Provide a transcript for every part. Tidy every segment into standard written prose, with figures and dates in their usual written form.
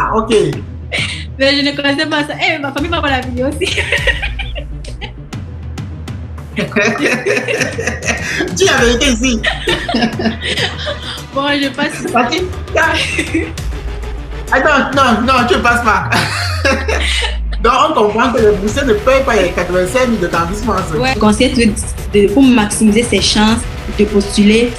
Ah, ok. Mais je ne connaissais pas ça. Eh, ma famille va voir la vidéo aussi. Dis la vérité ici. Bon, je passe. Attends, non, tu ne passes pas. Donc, on comprend que le boursier ne paye pas les 85 000 de Campus France. Ouais. Je conseille pour maximiser ses chances de postuler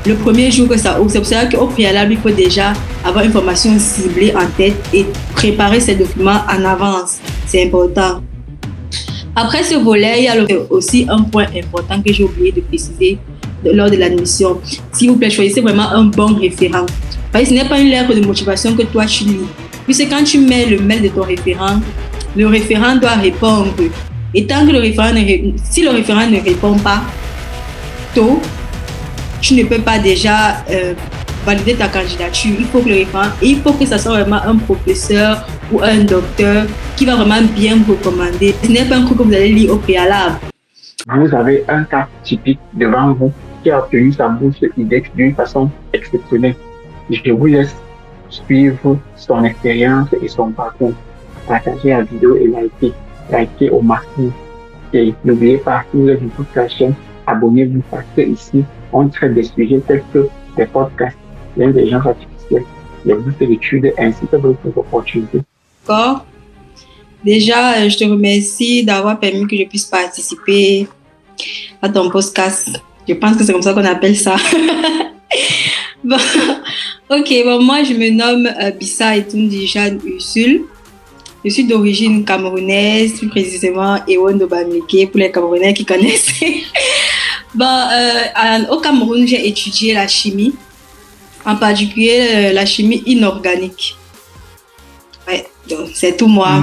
le premier jour que ça ouvre. C'est pour ça qu'au préalable, il faut déjà avoir une formation ciblée en tête et préparer ses documents en avance. C'est important. Après ce volet, il y a aussi un point important que j'ai oublié de préciser lors de l'admission. S'il vous plaît, choisissez vraiment un bon référent. Parce que ce n'est pas une lettre de motivation que toi tu lis. Puisque quand tu mets le mail de ton référent, le référent doit répondre. Et tant que si le référent ne répond pas tôt, tu ne peux pas déjà valider ta candidature. Il faut que ça soit vraiment un professeur ou un docteur qui va vraiment bien vous recommander. Ce n'est pas un truc que vous allez lire au préalable. Vous avez un cas typique devant vous qui a obtenu sa bourse IDEX d'une façon exceptionnelle. Je vous laisse suivre son expérience et son parcours. Partagez la vidéo et likez au maximum. Et n'oubliez pas, si vous êtes sur toute la chaîne, abonnez-vous parce que ici, on traite des sujets tels que les podcasts, l'intelligence artificielle, les bourses d'études ainsi que d'autres opportunités. D'accord. Déjà, je te remercie d'avoir permis que je puisse participer à ton podcast. Je pense que c'est comme ça qu'on appelle ça. Bon, ok, moi je me nomme Bissa Etundi Jeanne Ursule. Je suis d'origine camerounaise, plus précisément Ewondo Bamileke pour les Camerounais qui connaissent. Au Cameroun, j'ai étudié la chimie, en particulier la chimie inorganique. Ouais, donc c'est tout moi.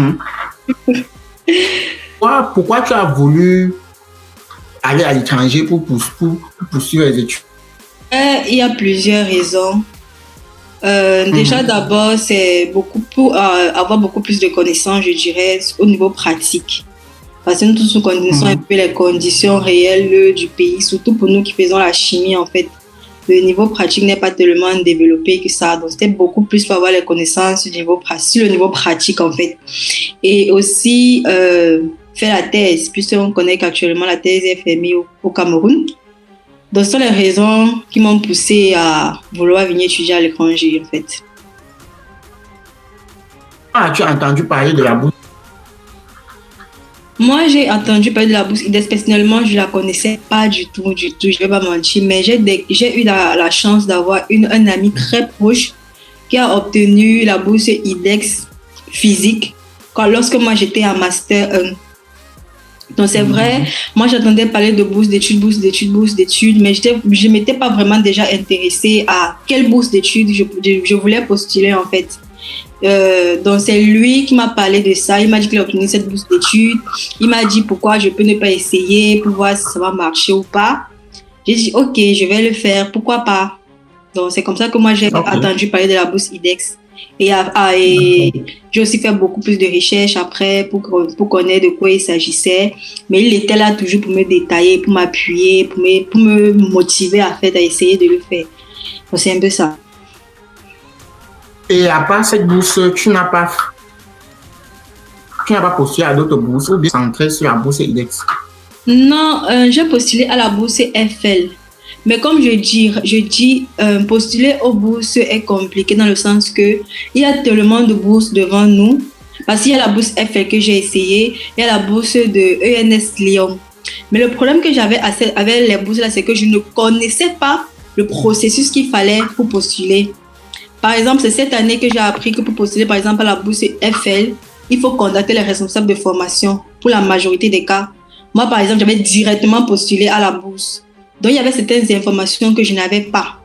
Pourquoi tu as voulu aller à l'étranger pour poursuivre les études? Il y a plusieurs raisons. Déjà, d'abord, c'est pour avoir beaucoup plus de connaissances, je dirais, au niveau pratique. Parce que nous tous nous connaissons un peu les conditions réelles du pays, surtout pour nous qui faisons la chimie, en fait. Le niveau pratique n'est pas tellement développé que ça. Donc, c'était beaucoup plus pour avoir les connaissances sur le niveau pratique, en fait. Et aussi, faire la thèse, puisqu'on connaît qu'actuellement, la thèse est fermée au Cameroun. Donc, ce sont les raisons qui m'ont poussé à vouloir venir étudier à l'étranger, en fait. Tu as entendu parler de la bourse? Moi, j'ai entendu parler de la bourse IDEX. Personnellement, je ne la connaissais pas du tout, je ne vais pas mentir. Mais j'ai eu la chance d'avoir un ami très proche qui a obtenu la bourse IDEX physique lorsque moi, j'étais en Master 1. Donc, c'est vrai, moi, j'entendais parler de bourse d'études, mais je ne m'étais pas vraiment déjà intéressée à quelle bourse d'études je voulais postuler, en fait. Donc, c'est lui qui m'a parlé de ça. Il m'a dit qu'il a obtenu cette bourse d'études. Il m'a dit pourquoi je peux ne pas essayer pour voir si ça va marcher ou pas. J'ai dit, OK, je vais le faire. Pourquoi pas? Donc, c'est comme ça que moi, j'ai entendu parler de la bourse IDEX. Et j'ai aussi fait beaucoup plus de recherches après pour connaître de quoi il s'agissait. Mais il était là toujours pour me détailler, pour m'appuyer, pour me motiver à essayer de le faire. Donc, c'est un peu ça. Et à part cette bourse, tu n'as pas postulé à d'autres bourses ou bien centré sur la bourse IDEX? Non, j'ai postulé à la bourse FL. Mais comme je dis, postuler aux bourses est compliqué dans le sens que il y a tellement de bourses devant nous. Parce qu'il y a la bourse FL que j'ai essayé, il y a la bourse de ENS Lyon. Mais le problème que j'avais avec les bourses là, c'est que je ne connaissais pas le processus qu'il fallait pour postuler. Par exemple, c'est cette année que j'ai appris que pour postuler, par exemple, à la bourse FL, il faut contacter les responsables de formation pour la majorité des cas. Moi, par exemple, j'avais directement postulé à la bourse. Donc, il y avait certaines informations que je n'avais pas.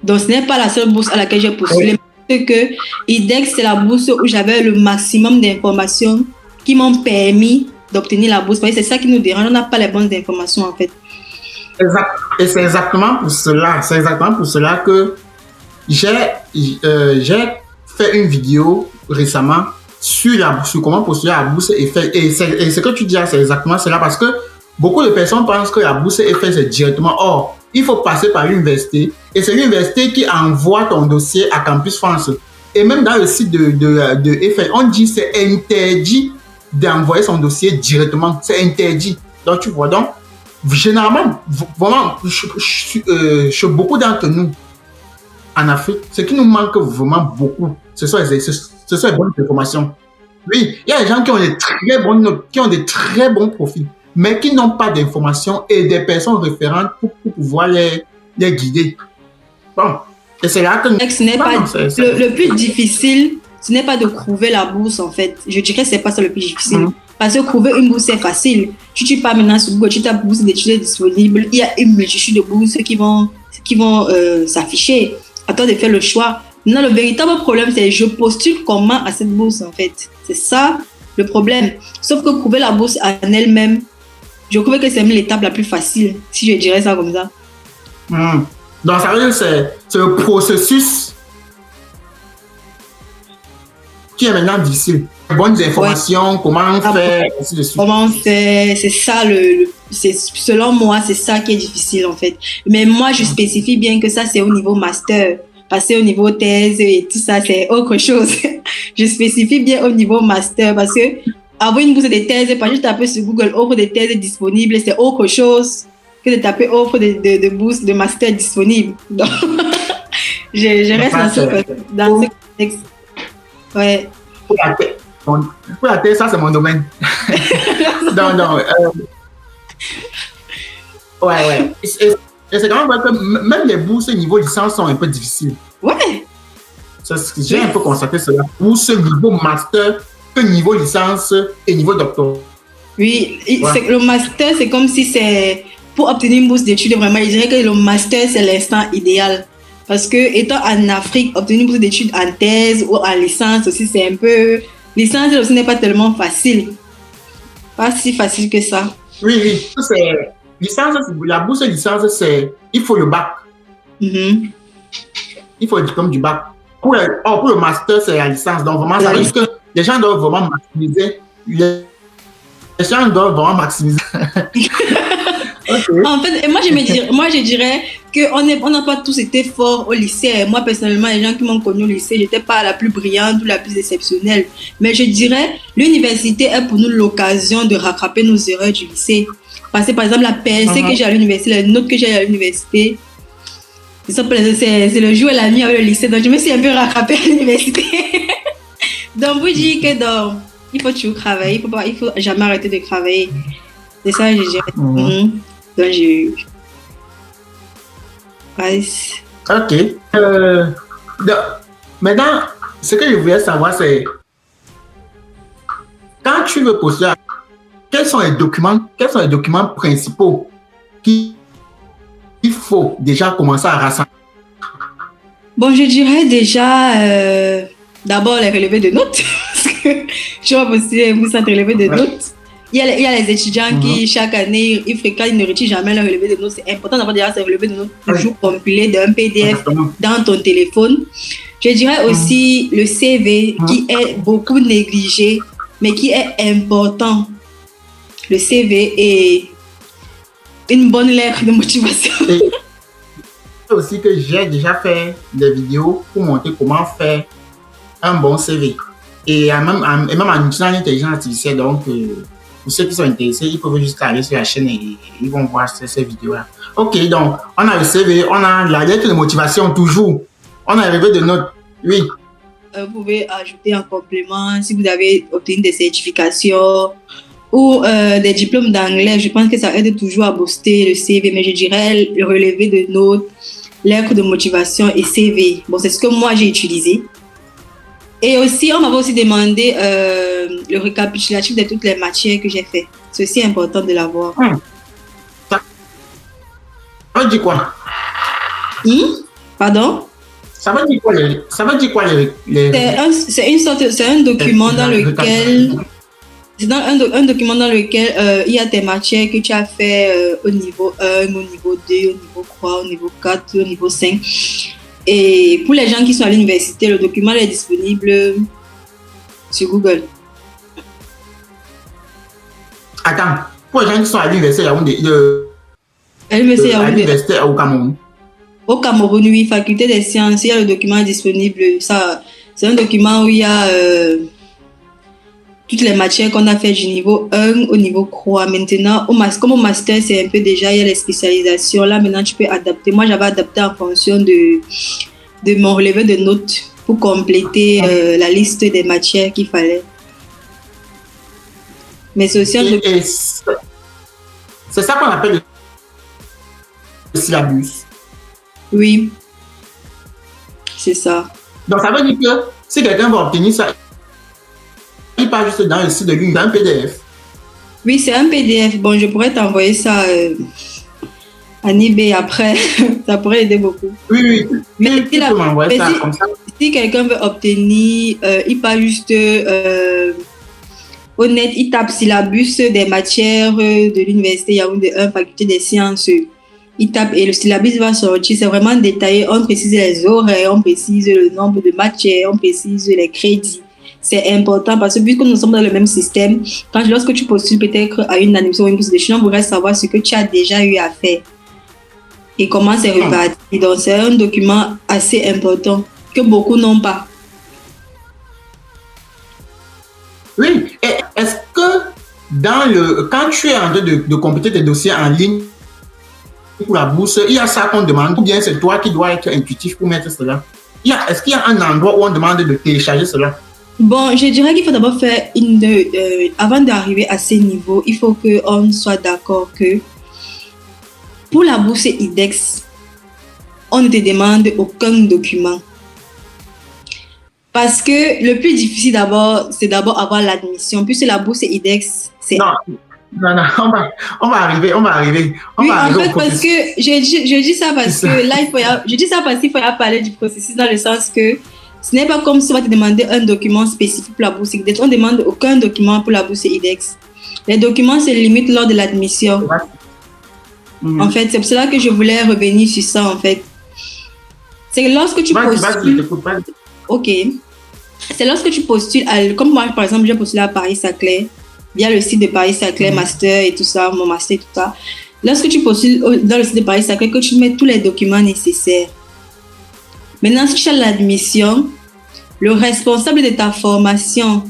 Donc, ce n'est pas la seule bourse à laquelle j'ai postulé. Parce que IDEX, c'est la bourse où j'avais le maximum d'informations qui m'ont permis d'obtenir la bourse. Parce que c'est ça qui nous dérange. On n'a pas les bonnes informations, en fait. Exact. Et c'est exactement pour cela que j'ai fait une vidéo récemment sur comment postuler à la bourse Eiffel. Et ce que tu dis là, c'est exactement cela parce que beaucoup de personnes pensent que la bourse Eiffel, c'est directement. Or, il faut passer par l'université et c'est l'université qui envoie ton dossier à Campus France. Et même dans le site de EFL, on dit que c'est interdit d'envoyer son dossier directement. C'est interdit. Donc, tu vois, donc, généralement, vraiment, chez beaucoup d'entre nous, en Afrique, ce qui nous manque vraiment beaucoup, ce sont les bonnes informations. Oui, il y a des gens qui ont des très bonnes notes, qui ont des très bons profils, mais qui n'ont pas d'informations et des personnes référentes pour pouvoir les guider. Bon, et c'est là que... Ce n'est pas le plus difficile, ce n'est pas de trouver la bourse, en fait. Je dirais que ce n'est pas ça le plus difficile. Parce que trouver une bourse, c'est facile. Tu pars maintenant sur Google, tu tapes bourse d'études disponible, il y a une multitude de bourses qui vont s'afficher. À toi de faire le choix. Non, le véritable problème, c'est je postule comment à cette bourse, en fait. C'est ça le problème. Sauf que trouver la bourse en elle-même, je trouve que c'est même l'étape la plus facile, si je dirais ça comme ça. Donc, ça veut dire que c'est le processus qui est maintenant difficile. Bonnes informations, comment faire, ainsi de suite. Comment faire, c'est ça selon moi, c'est ça qui est difficile en fait. Mais moi, je spécifie bien que ça, c'est au niveau master. Passer au niveau thèse et tout ça, c'est autre chose. Je spécifie bien au niveau master parce que avoir une bourse de thèse, pas juste taper sur Google offre de thèse disponible, c'est autre chose que de taper offre de bourse de master disponible. Donc, je reste dans ce contexte. Ouais. Pour la thèse, ça c'est mon domaine. non. Ouais. Et c'est quand même vrai que même les bourses niveau licence sont un peu difficiles. Ouais. J'ai un peu constaté cela. Bourse niveau master que niveau licence et niveau doctorat. Oui, le master, c'est comme si c'est pour obtenir une bourse d'études, vraiment, je dirais que le master, c'est l'instant idéal. Parce que, étant en Afrique, obtenir une bourse d'études en thèse ou en licence aussi, c'est un peu... Licence aussi n'est pas tellement facile. Pas si facile que ça. Oui. Licence, la bourse de licence, il faut le bac. Il faut le diplôme du bac. Pour le master, c'est la licence. Donc, vraiment, ça risque que les gens doivent vraiment maximiser. Les gens doivent vraiment maximiser. En fait, moi je dirais qu'on n'a pas tous été forts au lycée. Moi, personnellement, les gens qui m'ont connu au lycée, je n'étais pas la plus brillante ou la plus exceptionnelle. Mais je dirais, l'université est pour nous l'occasion de rattraper nos erreurs du lycée. Parce que, par exemple, la PLC que j'ai à l'université, les notes que j'ai à l'université, c'est le jour et la nuit avec le lycée. Donc, je me suis un peu rattrapée à l'université. Donc, vous dites que il faut toujours travailler. Il faut jamais arrêter de travailler. C'est ça, je dirais. Donc, Ok. Maintenant, ce que je voulais savoir, c'est quand tu veux postuler, quels sont les documents principaux qu'il faut déjà commencer à rassembler? Bon, je dirais déjà d'abord les relevés de notes. Parce que je vais postuler vous centre relevé de notes. Il y a les étudiants qui, chaque année, ils ne retirent jamais leur relevé de notes. C'est important d'avoir déjà ces relevés de notes toujours compilés d'un PDF dans ton téléphone. Je dirais aussi le CV qui est beaucoup négligé, mais qui est important. Le CV et une bonne lettre de motivation. Et aussi que j'ai déjà fait des vidéos pour montrer comment faire un bon CV. Et même en utilisant l'intelligence artificielle, donc... pour ceux qui sont intéressés, ils peuvent juste aller sur la chaîne et ils vont voir ces vidéos-là. Ok, donc, on a le CV, on a la lettre de motivation toujours. On a le relevé de notes, oui. Vous pouvez ajouter en complément, si vous avez obtenu des certifications ou des diplômes d'anglais, je pense que ça aide toujours à booster le CV, mais je dirais le relevé de notes, lettre de motivation et CV. Bon, c'est ce que moi j'ai utilisé. Et aussi, on m'avait aussi demandé le récapitulatif de toutes les matières que j'ai fait. C'est aussi important de l'avoir. Ça veut dire quoi? Pardon? Ça veut dire quoi c'est un document dans lequel... C'est un document dans lequel il y a tes matières que tu as fait au niveau 1, au niveau 2, au niveau 3, au niveau 4, au niveau 5. Et pour les gens qui sont à l'université, le document est disponible sur Google. Attends, pour les gens qui sont à l'université, au Cameroun. Au Cameroun, oui, faculté des sciences, il y a le document disponible. Ça, C'est un document où il y a toutes les matières qu'on a fait du niveau 1 au niveau 3. Maintenant, comme au master, c'est un peu déjà, il y a les spécialisations. Là, maintenant, tu peux adapter. Moi, j'avais adapté en fonction de mon relevé de notes pour compléter la liste des matières qu'il fallait. Mais c'est aussi c'est ça qu'on appelle le syllabus. Oui, c'est ça. Donc, ça veut dire que si quelqu'un veut obtenir ça, il part juste dans le site de l'une d'un PDF. Oui, c'est un PDF. Bon, je pourrais t'envoyer ça en eBay après. Ça pourrait aider beaucoup. Oui. Mais tu peux m'envoyer ça comme ça. Si quelqu'un veut obtenir, il part juste au net, il tape syllabus des matières de l'université Yaoundé 1, faculté des sciences. Il tape et le syllabus va sortir. C'est vraiment détaillé. On précise les horaires, on précise le nombre de matières, on précise les crédits. C'est important parce que puisque nous sommes dans le même système, lorsque tu postules peut-être à une admission ou une bourse d'études, on voudrait savoir ce que tu as déjà eu à faire et comment c'est reparti. Donc, c'est un document assez important que beaucoup n'ont pas. Oui, et est-ce que quand tu es en train de compléter tes dossiers en ligne pour la bourse, il y a ça qu'on demande ou bien c'est toi qui dois être intuitif pour mettre cela? Est-ce qu'il y a un endroit où on demande de télécharger cela? Bon, je dirais qu'il faut d'abord faire avant d'arriver à ces niveaux, il faut qu'on soit d'accord que pour la bourse IDEX, on ne te demande aucun document. Parce que le plus difficile d'abord, c'est d'abord avoir l'admission. Puisque la bourse IDEX, c'est... Non, on va arriver. Oui, en fait, parce que je dis ça parce que là, je dis ça parce qu'il faut parler du processus dans le sens que ce n'est pas comme si on va te demander un document spécifique pour la bourse IDEX. On ne demande aucun document pour la bourse IDEX. Les documents se limitent lors de l'admission. En fait, c'est pour cela que je voulais revenir sur ça, en fait. C'est lorsque tu postules... Ok. C'est lorsque tu postules, comme moi, par exemple, j'ai postulé à Paris-Saclay, via le site de Paris-Saclay, master et tout ça, mon master et tout ça. Lorsque tu postules dans le site de Paris-Saclay, que tu mets tous les documents nécessaires. Maintenant, si tu as l'admission, le responsable de ta formation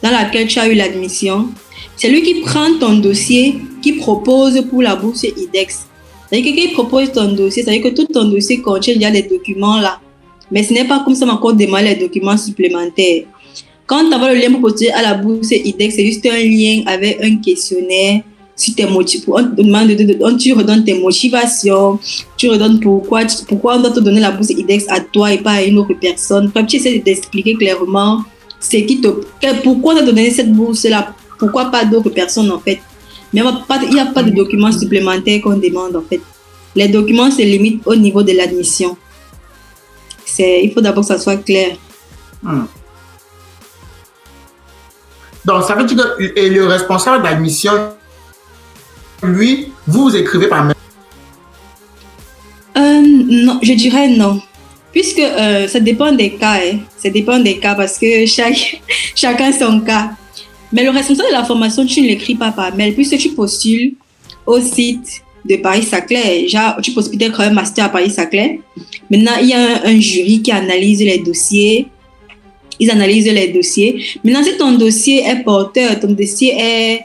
dans laquelle tu as eu l'admission, c'est lui qui prend ton dossier, qui propose pour la bourse IDEX. C'est-à-dire que quand il propose ton dossier, c'est-à-dire que tout ton dossier contient déjà les documents là. Mais ce n'est pas comme ça qu'on demande les documents supplémentaires. Quand tu as le lien pour postuler à la bourse IDEX, c'est juste un lien avec un questionnaire sur tes motivations. On te demande tu redonnes tes motivations, tu redonnes pourquoi on doit te donner la bourse IDEX à toi et pas à une autre personne. Comme tu essaies d'expliquer clairement pourquoi on t'a donné cette bourse-là, pourquoi pas d'autres personnes en fait. Mais il n'y a pas de documents supplémentaires qu'on demande en fait. Les documents se limitent au niveau de l'admission. Il faut d'abord que ça soit clair. Donc, ça veut dire que le responsable d'admission, lui, vous écrivez par mail? Non, je dirais non. Puisque ça dépend des cas. Ça dépend des cas parce que chacun son cas. Mais le responsable de la formation, tu ne l'écris pas par mail. Puisque tu postules au site de Paris-Saclay. Tu postules peut-être un master à Paris-Saclay. Maintenant, il y a un jury qui analyse les dossiers. Ils analysent les dossiers. Maintenant, si ton dossier est porteur, ton dossier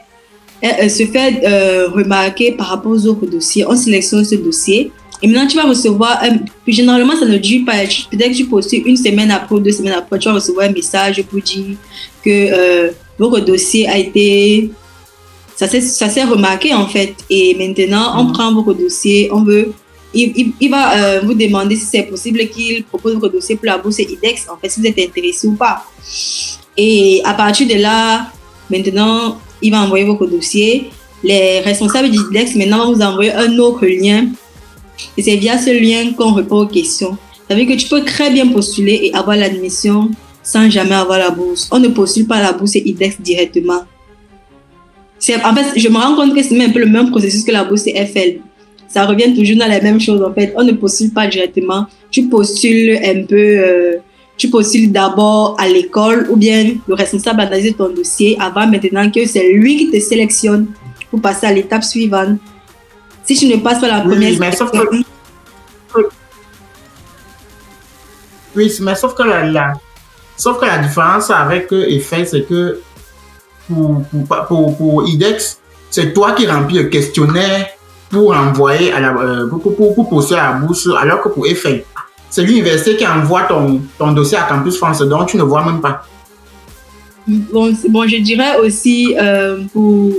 se fait remarquer par rapport aux autres dossiers, on sélectionne ce dossier. Et maintenant, tu vas recevoir, généralement, ça ne dure pas. Peut-être que tu postules une semaine après ou 2 semaines après, tu vas recevoir un message pour dire que votre dossier a été... Ça s'est remarqué, en fait. Et maintenant, on prend votre dossier, il va vous demander si c'est possible qu'il propose votre dossier pour la bourse IDEX, en fait, si vous êtes intéressé ou pas. Et à partir de là, maintenant, il va envoyer votre dossier. Les responsables d'IDEX, maintenant, vont vous envoyer un autre lien. Et c'est via ce lien qu'on répond aux questions. Ça veut dire que tu peux très bien postuler et avoir l'admission sans jamais avoir la bourse. On ne postule pas à la bourse IDEX directement. En fait, je me rends compte que c'est un peu le même processus que la bourse FL. Ça revient toujours dans la même chose, en fait. On ne postule pas directement. Tu postules un peu... tu postules d'abord à l'école ou bien le responsable analyse ton dossier avant maintenant que c'est lui qui te sélectionne pour passer à l'étape suivante. Si tu ne passes pas la première sélection... Oui, mais sauf que Sauf que la différence avec Eiffel, c'est que pour IDEX, c'est toi qui remplis le questionnaire pour envoyer pour poster à la bourse, alors que pour Eiffel, c'est l'université qui envoie ton dossier à Campus France, donc tu ne vois même pas. Bon, je dirais aussi pour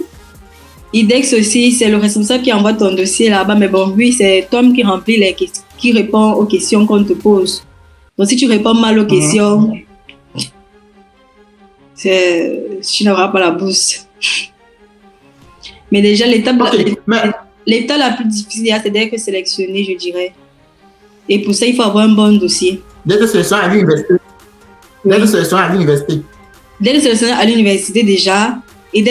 IDEX aussi, c'est le responsable qui envoie ton dossier là-bas, mais bon, oui, c'est Tom qui remplit qui répond aux questions qu'on te pose. Donc, si tu réponds mal aux questions, tu n'auras pas la bourse. Mais déjà, l'étape la plus difficile, c'est d'être sélectionné, je dirais. Et pour ça, il faut avoir un bon dossier. D'être sélectionné à l'université. D'être sélectionné à l'université. D'être sélectionné à l'université déjà, et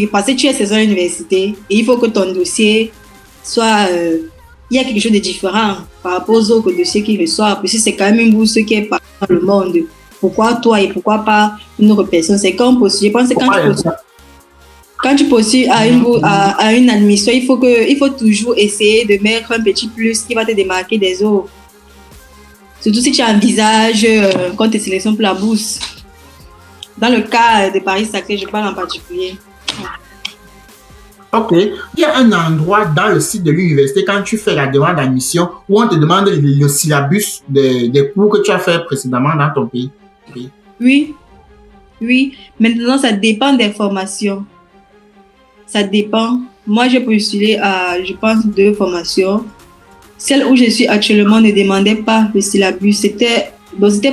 parce que tu es sélectionné à l'université, et il faut que ton dossier soit... il y a quelque chose de différent par rapport aux autres dossiers qu'ils reçoivent, parce que c'est quand même une bourse qui est partout dans le monde. Pourquoi toi et pourquoi pas une autre personne? C'est quand on postule. Je pense que quand tu postules à une admission, il faut toujours essayer de mettre un petit plus qui va te démarquer des autres. Surtout si tu envisages qu'on te sélectionne pour la bourse. Dans le cas de Paris-Saclay, je parle en particulier. Ok. Il y a un endroit dans le site de l'université, quand tu fais la demande d'admission, où on te demande le syllabus des cours que tu as fait précédemment dans ton pays. Oui. Maintenant, ça dépend des formations. Ça dépend. Moi, j'ai postulé à, je pense, 2 formations. Celle où je suis actuellement ne demandait pas le syllabus. C'était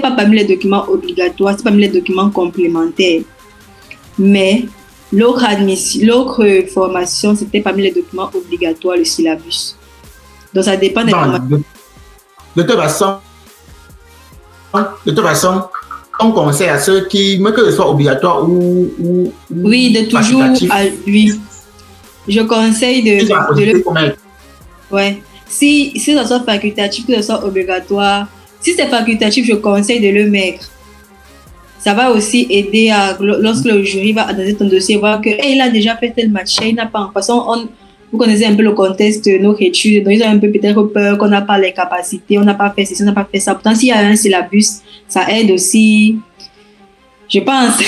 pas parmi les documents obligatoires, c'est parmi les documents complémentaires. Mais l'autre formation, c'était parmi les documents obligatoires, le syllabus. Donc, ça dépend des formations. De toute façon, on conseille à ceux qui, même que ce soit obligatoire ou oui, de toujours, oui. Je conseille de ouais. Si ça soit facultatif, que ce soit obligatoire, si c'est facultatif, je conseille de le mettre. Ça va aussi aider lorsque le jury va analyser ton dossier, voir que il a déjà fait tel match, il n'a pas. De toute façon, vous connaissez un peu le contexte de nos études, donc ils ont un peu peut-être peur qu'on n'a pas les capacités, on n'a pas fait ceci, on n'a pas fait ça. Pourtant, s'il y a un syllabus, ça aide aussi, je pense.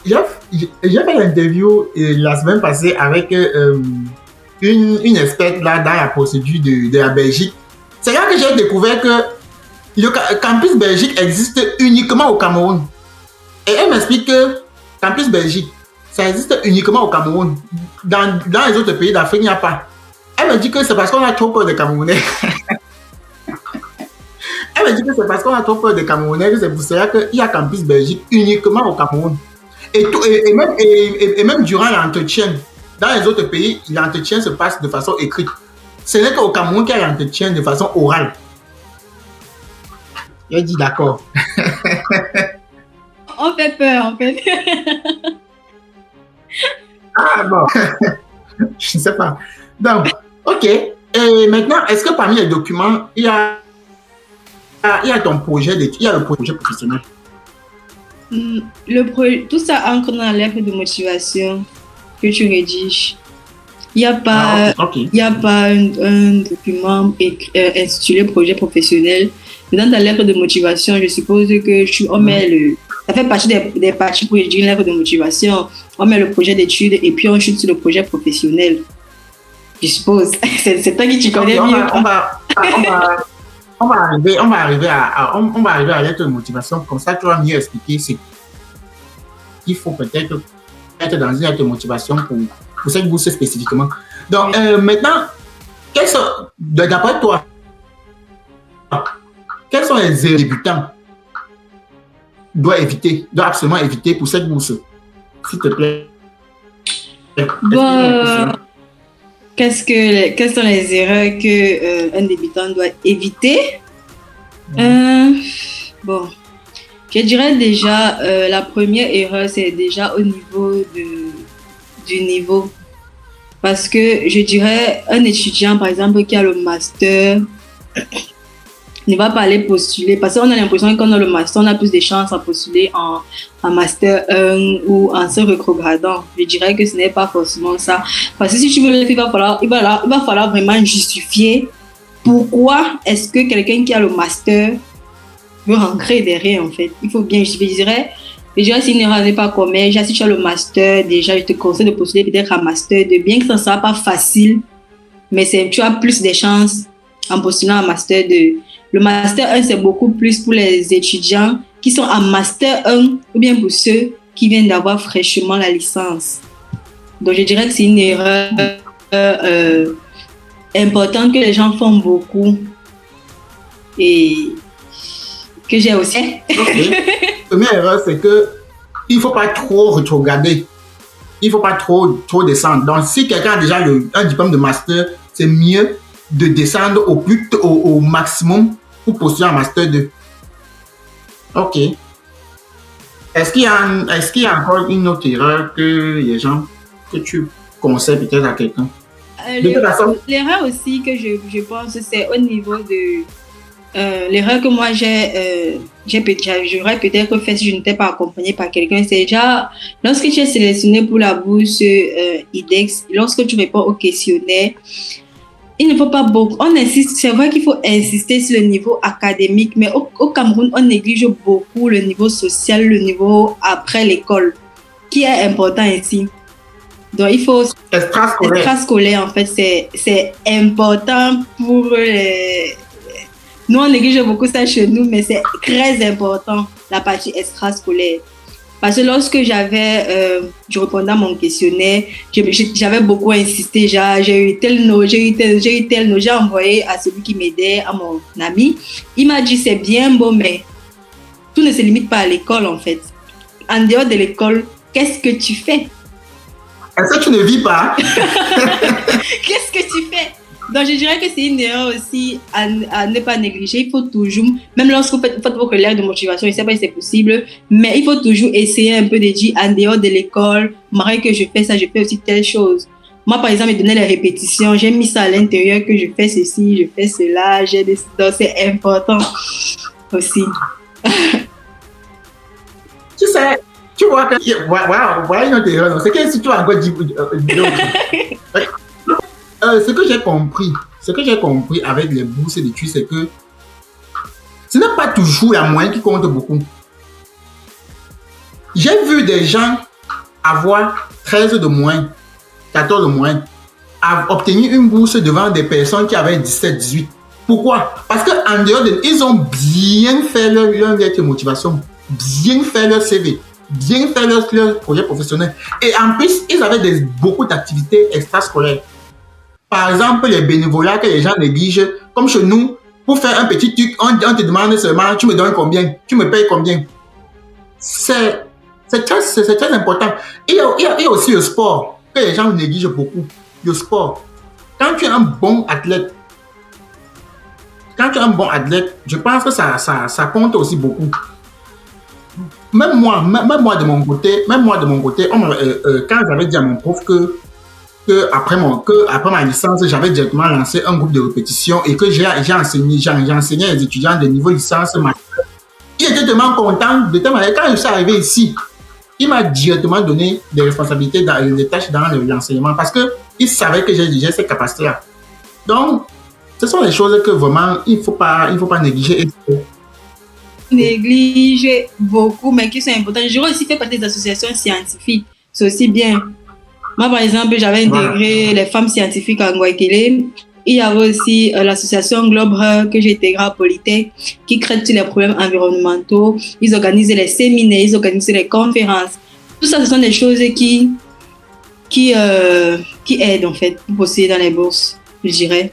J'ai fait l'interview la semaine passée avec une experte là, dans la procédure de la Belgique. C'est là que j'ai découvert que le campus Belgique existe uniquement au Cameroun. Et elle m'explique que campus Belgique, ça existe uniquement au Cameroun. Dans les autres pays d'Afrique, il n'y a pas. Elle me dit que c'est parce qu'on a trop peur des Camerounais. Elle me dit que c'est parce qu'on a trop peur des Camerounais que c'est pour cela qu'il y a campus Belgique uniquement au Cameroun. Et même durant l'entretien, dans les autres pays, l'entretien se passe de façon écrite. Ce n'est qu'au Cameroun qu'il y a l'entretien de façon orale. J'ai dit d'accord. On fait peur, en fait. Ah bon. Je ne sais pas. Donc, ok. Et maintenant, est-ce que parmi les documents, il y a ton projet d'études, il y a le projet professionnel? Tout ça entre dans la lettre de motivation que tu rédiges. Il n'y a pas, un document intitulé projet professionnel. Dans ta lettre de motivation, je suppose que ça fait partie des parties pour rédiger une lettre de motivation. On met le projet d'études et puis on chute sur le projet professionnel. Je suppose. C'est toi qui tu connais mieux. On va arriver à la lettre de motivation. Comme ça, tu vas mieux expliquer ce qu'il faut peut-être être dans une lettre de motivation pour cette bourse spécifiquement. Donc, maintenant, d'après toi, quels sont les débutants doivent absolument éviter pour cette bourse? S'il te plaît. Bon, quelles sont les erreurs qu'un débutant doit éviter? Bon, je dirais déjà, la première erreur, c'est déjà au niveau du niveau. Parce que je dirais, un étudiant, par exemple, qui a le master, ne va pas aller postuler. Parce qu'on a l'impression qu'on a le master, on a plus de chances à postuler en master 1 ou en se rétrogradant. Je dirais que ce n'est pas forcément ça. Parce que si tu veux le faire, il va falloir vraiment justifier pourquoi est-ce que quelqu'un qui a le master veut rentrer derrière, en fait. Il faut bien, je dirais, si une erreur n'est pas commise, déjà, si tu as le master, déjà, je te conseille de postuler peut-être un master 2, bien que ça ne sera pas facile, mais tu as plus de chances en postulant un master 2. Le master 1, c'est beaucoup plus pour les étudiants qui sont en master 1 ou bien pour ceux qui viennent d'avoir fraîchement la licence. Donc, je dirais que c'est une erreur importante que les gens font beaucoup et que j'ai aussi. Okay. La première erreur, c'est que il ne faut pas trop regarder. Il ne faut pas trop descendre. Donc, si quelqu'un a déjà un diplôme de master, c'est mieux de descendre au maximum pour postuler un master 2. OK. Est-ce qu'il y a encore une autre erreur que les gens, que tu conseilles peut-être à quelqu'un? L'erreur aussi que je pense, c'est au niveau de... l'erreur que moi j'aurais peut-être fait si je n'étais pas accompagnée par quelqu'un, c'est déjà lorsque tu es sélectionné pour la bourse IDEX, lorsque tu réponds au questionnaire, il ne faut pas beaucoup, on insiste, c'est vrai qu'il faut insister sur le niveau académique, mais au Cameroun, on néglige beaucoup le niveau social, le niveau après l'école, qui est important ici. Donc, il faut... Extrascolaire, en fait, c'est important pour les... Nous, on néglige beaucoup ça chez nous, mais c'est très important, la partie extrascolaire. Parce que lorsque je répondais à mon questionnaire, j'avais beaucoup insisté, j'ai eu tel nom, j'ai envoyé à celui qui m'aidait, à mon ami. Il m'a dit, c'est bien beau, mais tout ne se limite pas à l'école, en fait. En dehors de l'école, qu'est-ce que tu fais? Est-ce que tu ne vis pas? Qu'est-ce que tu fais? Donc, je dirais que c'est une erreur aussi à ne pas négliger. Il faut toujours, même lorsque vous faites votre lettre de motivation, je ne sais pas si c'est possible, mais il faut toujours essayer un peu de dire en dehors de l'école, malgré que je fais ça, je fais aussi telle chose. Moi, par exemple, je donnais les répétitions, j'ai mis ça à l'intérieur que je fais ceci, je fais cela, donc c'est important aussi. Tu sais, tu vois que... Voilà une autre erreur. C'est que si tu as encore dit... ce que j'ai compris avec les bourses d'études, c'est que ce n'est pas toujours la moyenne qui compte beaucoup. J'ai vu des gens avoir 13 de moins, 14 de moins, obtenir une bourse devant des personnes qui avaient 17, 18. Pourquoi? Parce qu'en dehors de... Ils ont bien fait leur lettre de motivation, bien fait leur CV, bien fait leur projet professionnel. Et en plus, ils avaient beaucoup d'activités extrascolaires. Par exemple, les bénévolats que les gens négligent, comme chez nous, pour faire un petit truc, on te demande seulement, tu me donnes combien, tu me payes combien. C'est très important. Il y a aussi le sport, que les gens négligent beaucoup. Le sport. Quand tu es un bon athlète, je pense que ça compte aussi beaucoup. Même moi de mon côté, quand j'avais dit à mon prof que après ma licence, j'avais directement lancé un groupe de répétition et que j'ai enseigné les étudiants de niveau licence. Il était tellement content de telle manière. Quand je suis arrivé ici, il m'a directement donné des responsabilités, des tâches dans l'enseignement parce qu'il savait que j'ai ces capacités-là. Donc, ce sont les choses que vraiment, il ne faut pas négliger. Négliger beaucoup, mais qui sont importantes. J'aurais aussi fait partie des associations scientifiques. C'est aussi bien. Moi, par exemple, j'avais intégré les femmes scientifiques à Nguaikele. Il y avait aussi l'association Globe que j'ai intégrée à Polytech qui traite tous les problèmes environnementaux. Ils organisent les séminaires, ils organisent les conférences. Tout ça, ce sont des choses qui aident en fait pour postuler dans les bourses, je dirais.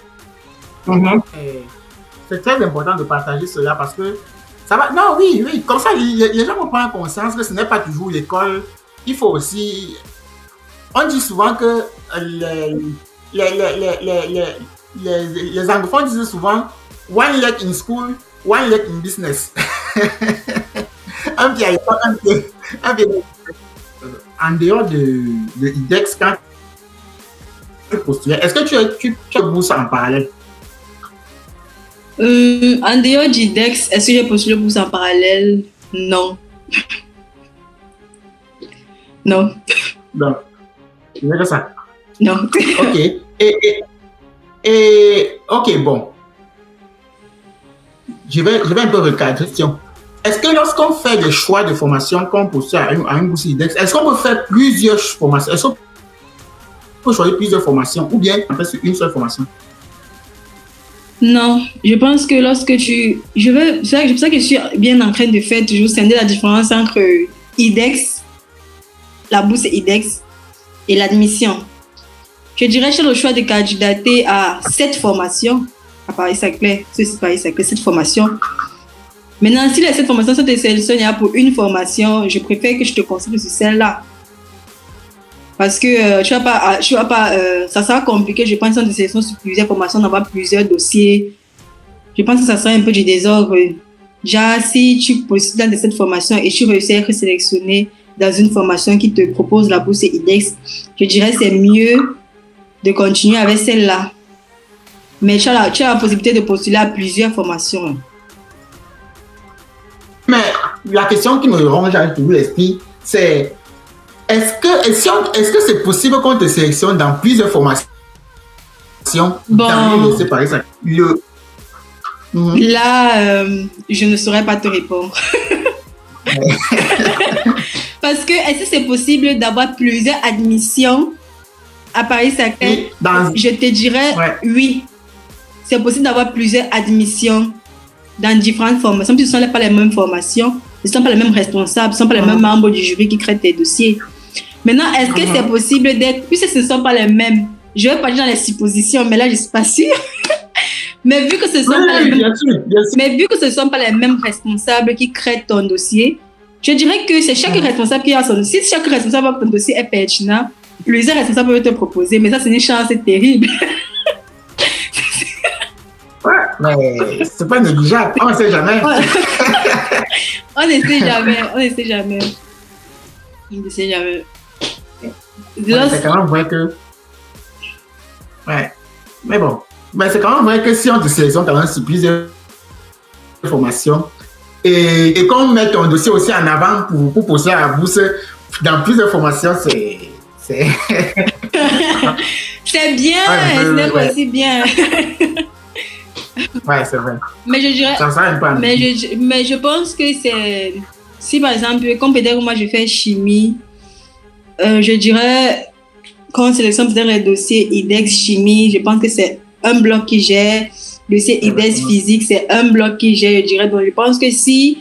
C'est très important de partager cela parce que ça va. Non, oui, comme ça, les gens vont prendre conscience que ce n'est pas toujours l'école. Il faut aussi. On dit souvent que les anglophones disent souvent one leg in school, one leg in business. Un pied à l'école, un pied. En dehors de IDEX, quand tu postulais, est-ce que tu as bourse en parallèle? En dehors d'IDEX, est-ce que j'ai postulé bourse en parallèle? Non. Non. Donc, c'est ça. Non. Ok. Ok, bon. je vais un peu recadrer cette question. Est-ce que lorsqu'on fait des choix de formation, qu'on postule à une bourse IDEX, est-ce qu'on peut faire plusieurs formations? Est-ce qu'on peut choisir plusieurs formations ou bien on fait sur une seule formation? Non, je pense que lorsque tu... C'est pour ça que je suis bien en train de faire toujours scinder la différence entre IDEX, la bourse IDEX et l'admission. Je dirais que le choix de candidater à cette formation, à Paris-Saclay, cette formation. Maintenant, si les 7 formations sont sélectionnées pour une formation, je préfère que je te concentre sur celle-là. Parce que tu vas pas, ça sera compliqué, je pense, de sélection sur plusieurs formations, d'avoir plusieurs dossiers. Je pense que ça sera un peu du désordre. Déjà, si tu postules dans cette formation et tu réussis à être sélectionné dans une formation qui te propose la bourse IDEX, je dirais que c'est mieux de continuer avec celle-là. Mais tu as la possibilité de postuler à plusieurs formations. Mais la question qui me ronge avec tout l'esprit, c'est est-ce que c'est possible qu'on te sélectionne dans plusieurs formations dans l'université Paris-Saclay? Là, je ne saurais pas te répondre. Parce que est-ce que c'est possible d'avoir plusieurs admissions à Paris-Saclay? Je te dirais oui. C'est possible d'avoir plusieurs admissions dans différentes formations. Ce ne sont pas les mêmes formations, ce ne sont pas les mêmes responsables, ce ne sont pas les mêmes membres du jury qui créent tes dossiers. Maintenant, est-ce que c'est possible d'être... Puisque ce ne sont pas les mêmes, je vais pas dire dans les suppositions, mais là, je ne suis pas sûre. Mais vu que ce ne sont pas les mêmes responsables qui créent ton dossier, je dirais que c'est chaque responsable qui a son dossier. Si chaque responsable voit que ton dossier est pertinent, plusieurs responsables peuvent te proposer, mais ça, c'est une chance terrible. Ouais, mais c'est pas négligeable. On ne sait jamais. On ne sait jamais. C'est quand même vrai que... Ouais. Mais bon. Mais c'est quand même vrai que si on te sélectionne quand même sur plusieurs formations et qu'on met ton dossier aussi en avant pour poster à la bourse dans plusieurs formations, c'est... C'est bien, c'est aussi bien. Ouais, c'est vrai. Mais je dirais... Mais je pense que c'est... Si par exemple, comme peut-être moi je fais chimie, je dirais quand on sélectionne peut-être les dossiers IDEX chimie, je pense que c'est un bloc qui gère. Le dossier IDEX physique, c'est un bloc qui gère, je dirais. Donc je pense que si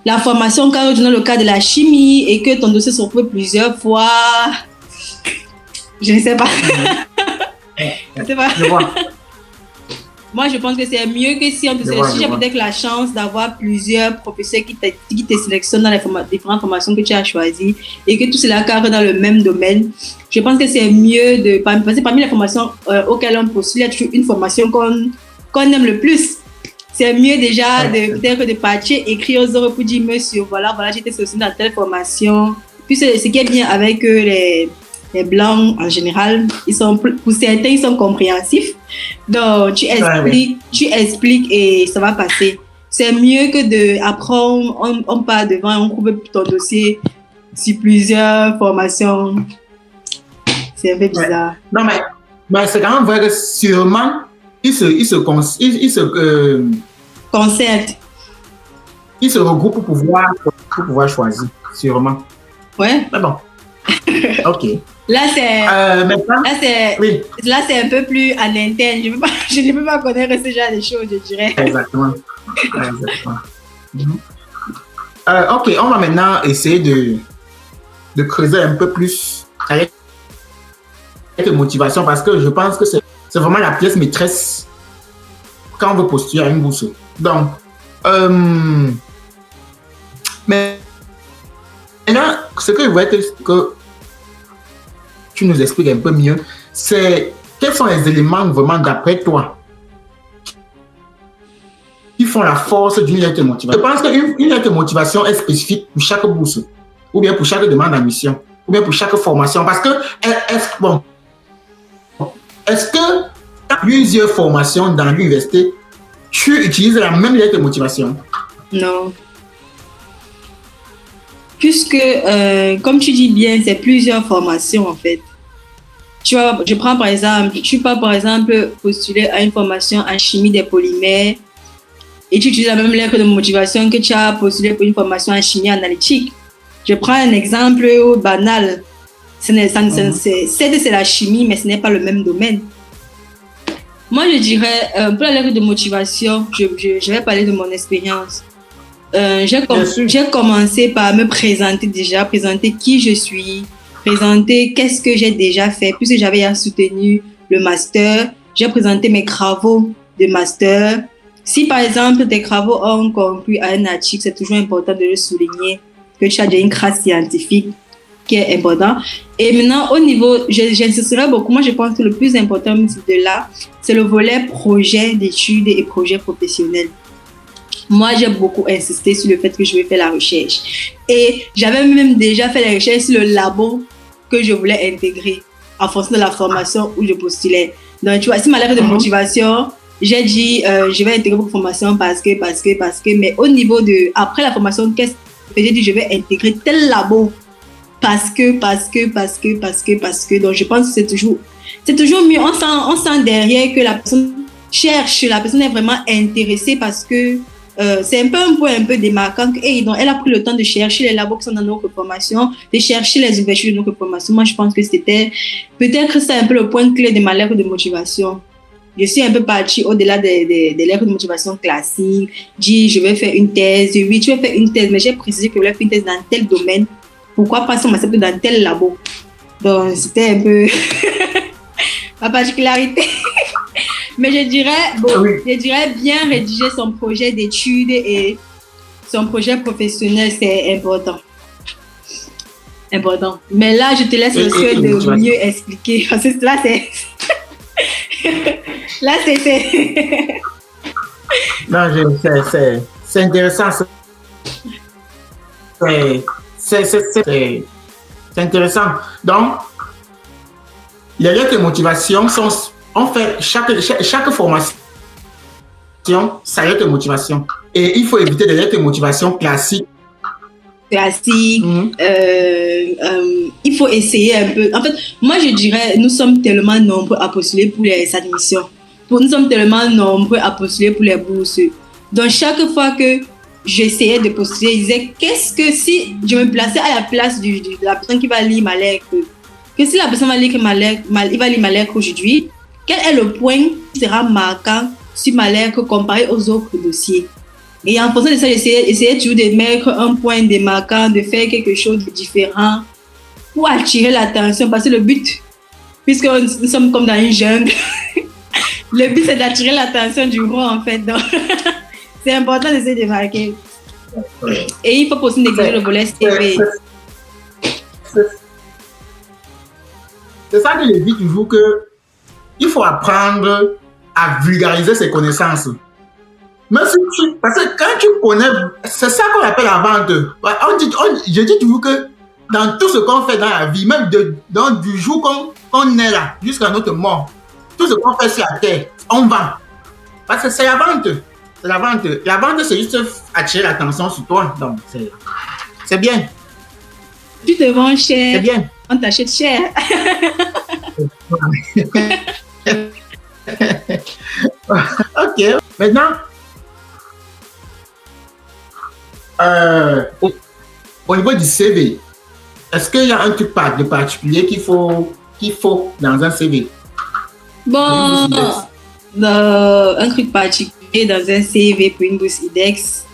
la formation cadre dans le cas de la chimie et que ton dossier se retrouve plusieurs fois, je ne sais pas. Je ne sais pas. Je vois. Moi, je pense que c'est mieux que si on te sélectionne. Si j'ai peut-être la chance d'avoir plusieurs professeurs qui te sélectionnent dans les différentes formations que tu as choisies et que tout cela cadre dans le même domaine, je pense que c'est mieux de... Parce que parmi les formations auxquelles on postule, il y a toujours une formation qu'on aime le plus. C'est mieux déjà peut-être de partir écrire aux autres pour dire, monsieur, voilà, j'ai été sélectionné dans telle formation. Puis ce qui est bien avec les Blancs, en général, pour certains, ils sont compréhensifs. Donc, tu expliques et ça va passer. C'est mieux que après, on part devant et on trouve ton dossier sur plusieurs formations. C'est un peu bizarre. Ouais. Non, mais c'est quand même vrai que sûrement, ils se concertent. Ils se regroupent pour pouvoir choisir, sûrement. Ouais. Mais bon. Ok. Là, c'est un peu plus à l'interne. Je ne peux pas connaître ce genre de choses, je dirais. Exactement. Ok, on va maintenant essayer de creuser un peu plus avec motivation parce que je pense que c'est vraiment la pièce maîtresse quand on veut postuler à une bourse. Donc, mais maintenant, ce que je voudrais que tu nous expliques un peu mieux, c'est quels sont les éléments vraiment d'après toi qui font la force d'une lettre de motivation. Je pense qu'une lettre de motivation est spécifique pour chaque bourse, ou bien pour chaque demande d'admission, ou bien pour chaque formation. Parce que, est-ce que dans plusieurs formations dans l'université, tu utilises la même lettre de motivation? Non. Puisque, comme tu dis bien, c'est plusieurs formations en fait. Tu peux par exemple postuler à une formation en chimie des polymères. et tu utilises la même lettre de motivation que tu as postulé pour une formation en chimie analytique. Je prends un exemple banal. C'est la chimie, mais ce n'est pas le même domaine. Moi, je dirais, pour la lettre de motivation, je vais parler de mon expérience. J'ai commencé par me présenter déjà, présenter qui je suis, présenter qu'est-ce que j'ai déjà fait, puisque j'avais soutenu le master. J'ai présenté mes travaux de master. Si par exemple tes travaux ont conclu à un article, c'est toujours important de le souligner, que tu as déjà une crasse scientifique qui est important. Et maintenant, au niveau, j'insisterai beaucoup. Moi, je pense que le plus important de là, c'est le volet projet d'études et projet professionnel. Moi, j'ai beaucoup insisté sur le fait que je vais faire la recherche. Et j'avais même déjà fait la recherche sur le labo que je voulais intégrer en fonction de la formation où je postulais. Donc, tu vois, si ma lettre de motivation, j'ai dit, je vais intégrer votre formation parce que, mais au niveau de, après la formation, qu'est-ce que j'ai dit, je vais intégrer tel labo parce que. Donc, je pense que c'est toujours mieux. On sent derrière que la personne cherche, la personne est vraiment intéressée parce que c'est un peu un point un peu démarquant que, donc, elle a pris le temps de chercher les labos qui sont dans notre formation, de chercher les ouvertures de notre formation. Moi, je pense que c'était peut-être c'est un peu le point clé de ma lettre de motivation. Je suis un peu partie au-delà des lettres de motivation classiques. Dis, je vais faire une thèse. Oui, tu vas faire une thèse, mais j'ai précisé que je voulais faire une thèse dans tel domaine. Pourquoi pas si on m'accepte dans tel labo? Donc, c'était un peu ma particularité. Mais je dirais bien rédiger son projet d'études et son projet professionnel, c'est important. Important. Mais là, je te laisse le soin de mieux expliquer. Parce que là, c'est... Là, c'est... Non, c'est intéressant. C'est intéressant. Donc, les lettres de motivation sont... On fait chaque formation, sa lettre de motivation. Et il faut éviter les lettres de motivation classiques. Il faut essayer un peu. En fait, moi, je dirais, nous sommes tellement nombreux à postuler pour les admissions. Nous sommes tellement nombreux à postuler pour les bourses. Donc, chaque fois que j'essayais de postuler, je disais, qu'est-ce que si je me plaçais à la place de la personne qui va lire ma lettre, que si la personne va lire il va lire ma lettre aujourd'hui, quel est le point qui sera marquant sur ma lettre comparé aux autres dossiers? Et en fonction de ça, j'essayais toujours de mettre un point démarquant, de faire quelque chose de différent pour attirer l'attention. Parce que le but, puisque nous sommes comme dans une jungle, le but c'est d'attirer l'attention du roi en fait. Donc, c'est important d'essayer de marquer. Et il faut aussi négliger le volet CV. C'est ça que je dis toujours que il faut apprendre à vulgariser ses connaissances. Même si parce que quand tu connais, c'est ça qu'on appelle la vente. Je dis toujours que dans tout ce qu'on fait dans la vie, même du jour qu'on est là jusqu'à notre mort, tout ce qu'on fait sur la terre, on vend. Parce que c'est la vente. C'est la vente. La vente, c'est juste attirer l'attention sur toi. Donc, c'est bien. Tu te vends cher. C'est bien. On t'achète cher. Ok. Maintenant, au niveau du CV, est-ce qu'il y a un truc de particulier qu'il faut dans un CV? Bon, un truc particulier dans un CV pour une bourse IDEX.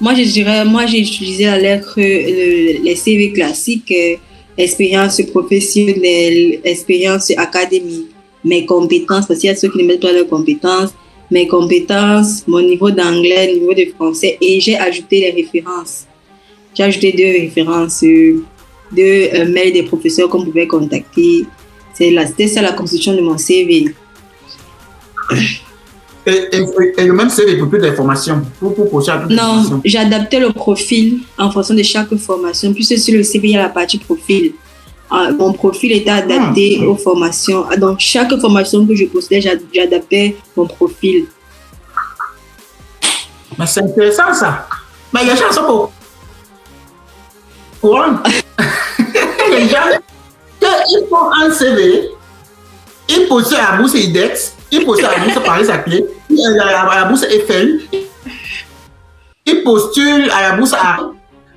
Moi, j'ai utilisé la lettre, les CV classiques, expérience professionnelle, expérience académique, mes compétences, parce qu'il y a ceux qui ne mettent pas leurs compétences, mes compétences, mon niveau d'anglais, niveau de français, et j'ai ajouté les références. J'ai ajouté 2 références, 2 mails des professeurs qu'on pouvait contacter. C'était ça la constitution de mon CV. Et le même CV pour plus d'informations, pour Non, j'ai adapté le profil en fonction de chaque formation. Puisque sur le CV, il y a la partie profil. Mon profil était adapté aux formations. Donc, chaque formation que je postais, j'adaptais mon profil. Mais c'est intéressant ça. Mais les gens sont pas au courant. Les gens, ils font un CV, ils postent à la bourse IDEX, ils postent à la bourse Paris-Saclay, à la bourse Eiffel, ils postulent à la bourse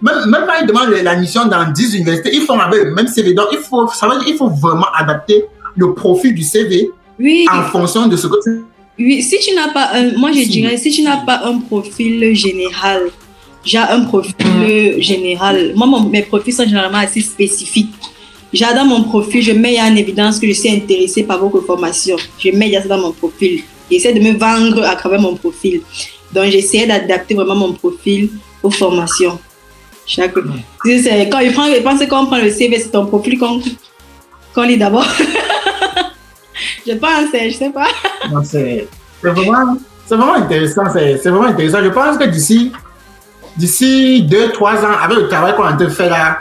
même quand ils demandent l'admission dans 10 universités, ils font avec le même CV. Donc, ça veut dire qu'il faut vraiment adapter le profil du CV en fonction de ce que tu... Oui, si tu n'as pas moi je dirais, si tu n'as pas un profil général, moi mes profils sont généralement assez spécifiques. Dans mon profil, je mets en évidence que je suis intéressée par votre formation. Je mets ça dans mon profil. J'essaie de me vendre à travers mon profil. Donc, j'essaie d'adapter vraiment mon profil aux formations. Quand il pense qu'on prend le CV, c'est ton profil qu'on lit d'abord. Je pense, je sais pas. Non, c'est vraiment intéressant. C'est vraiment intéressant. Je pense que d'ici 2-3 ans, avec le travail qu'on a en train de faire là,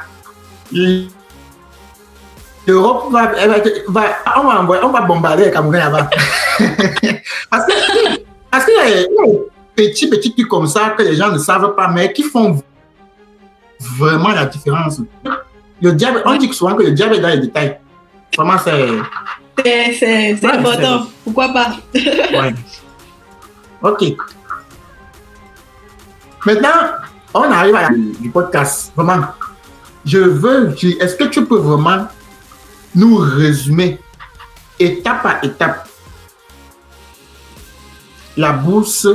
l'Europe on va bombarder les Camerounais là-bas. parce qu'il y a des petits trucs comme ça que les gens ne savent pas, mais qui font vraiment la différence. Le diable, on dit souvent que le diable est dans les détails. Vraiment, c'est important. Pourquoi pas? Ouais. Ok. Maintenant, on arrive à la fin du podcast. Vraiment, est-ce que tu peux vraiment nous résumer étape par étape la bourse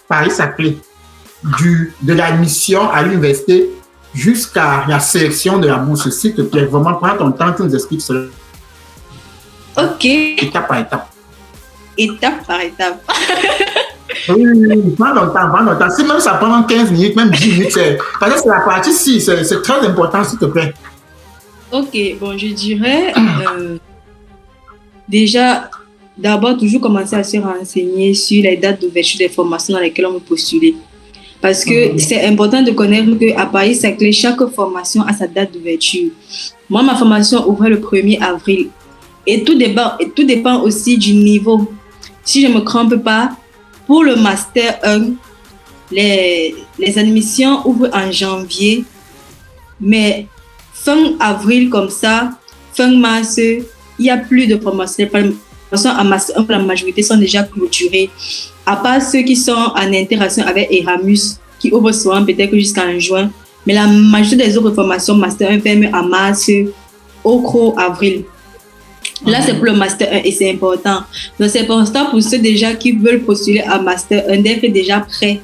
Paris-Saclay de l'admission à l'université jusqu'à la sélection de la bourse, s'il te plaît. Vraiment, prends ton temps, tu nous expliques cela. Ok. Étape par étape. Étape par étape. Oui, prends ton temps. Si même ça prend 15 minutes, même 10 minutes, parce que c'est la partie 6, c'est très important, s'il te plaît. Ok, bon, je dirais déjà, d'abord, toujours commencer à se renseigner sur les dates d'ouverture des formations dans lesquelles on veut postuler. Parce que c'est important de connaître qu'à Paris-Saclay, chaque formation a sa date d'ouverture. Moi, ma formation ouvre le 1er avril. Et tout dépend aussi du niveau. Si je ne me trompe pas, pour le Master 1, les admissions ouvrent en janvier, mais fin avril comme ça, fin mars, il n'y a plus de formations. Les formations en Master 1, la majorité sont déjà clôturées. À part ceux qui sont en interaction avec Eramus, qui ouvrent souvent peut-être jusqu'en juin. Mais la majorité des autres formations Master 1 ferment en mars, au gros avril. Là, c'est pour le Master 1 et c'est important. Donc, c'est important pour ceux déjà qui veulent postuler à Master 1 d'être déjà prêts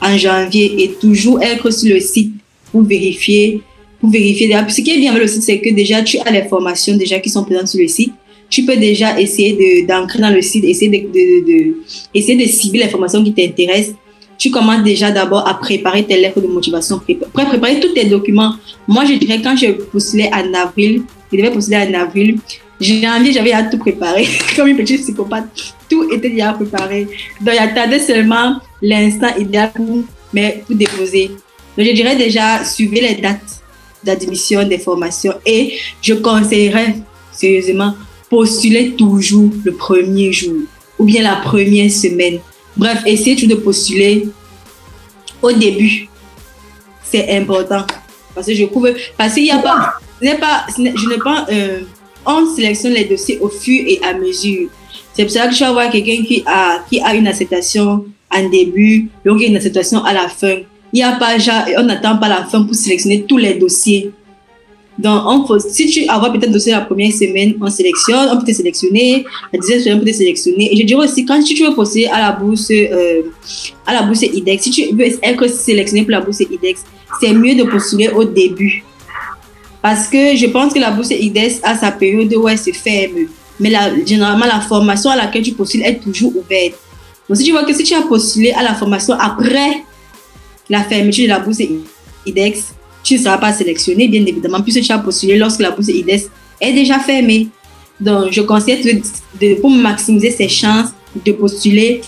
en janvier et toujours être sur le site pour vérifier. Ce qui est bien avec le site, c'est que déjà, tu as les formations déjà qui sont présentes sur le site. Tu peux déjà essayer d'ancrer dans le site, essayer de cibler les formations qui t'intéressent. Tu commences déjà d'abord à préparer tes lettres de motivation, préparer tous tes documents. Moi, je dirais quand je postulais en avril, janvier, j'avais à tout préparé, comme une petite psychopathe. Tout était déjà préparé. Donc, il attendait seulement l'instant idéal pour déposer. Donc, je dirais déjà, suivez les dates d'admission des formations et je conseillerais sérieusement postuler toujours le premier jour ou bien la première semaine. Bref, essayez toujours de postuler au début. C'est important. Parce que qu'il n'y a pas, on sélectionne les dossiers au fur et à mesure. C'est pour ça que tu vas voir quelqu'un qui a une acceptation en début, donc il y a une acceptation à la fin. On n'attend pas la fin pour sélectionner tous les dossiers. Donc, si tu as peut-être un dossier la première semaine, on peut te sélectionner, la deuxième semaine, on peut te sélectionner. Et je dirais aussi, quand tu veux postuler à la bourse IDEX, si tu veux être sélectionné pour la bourse IDEX, c'est mieux de postuler au début. Parce que je pense que la bourse IDEX a sa période où elle se ferme. Mais généralement, la formation à laquelle tu postules est toujours ouverte. Donc, si tu vois que si tu as postulé à la formation après la fermeture de la bourse IDEX, tu ne seras pas sélectionné, bien évidemment, puisque tu as postulé lorsque la bourse IDEX est déjà fermée. Donc, je conseille pour maximiser ses chances de postuler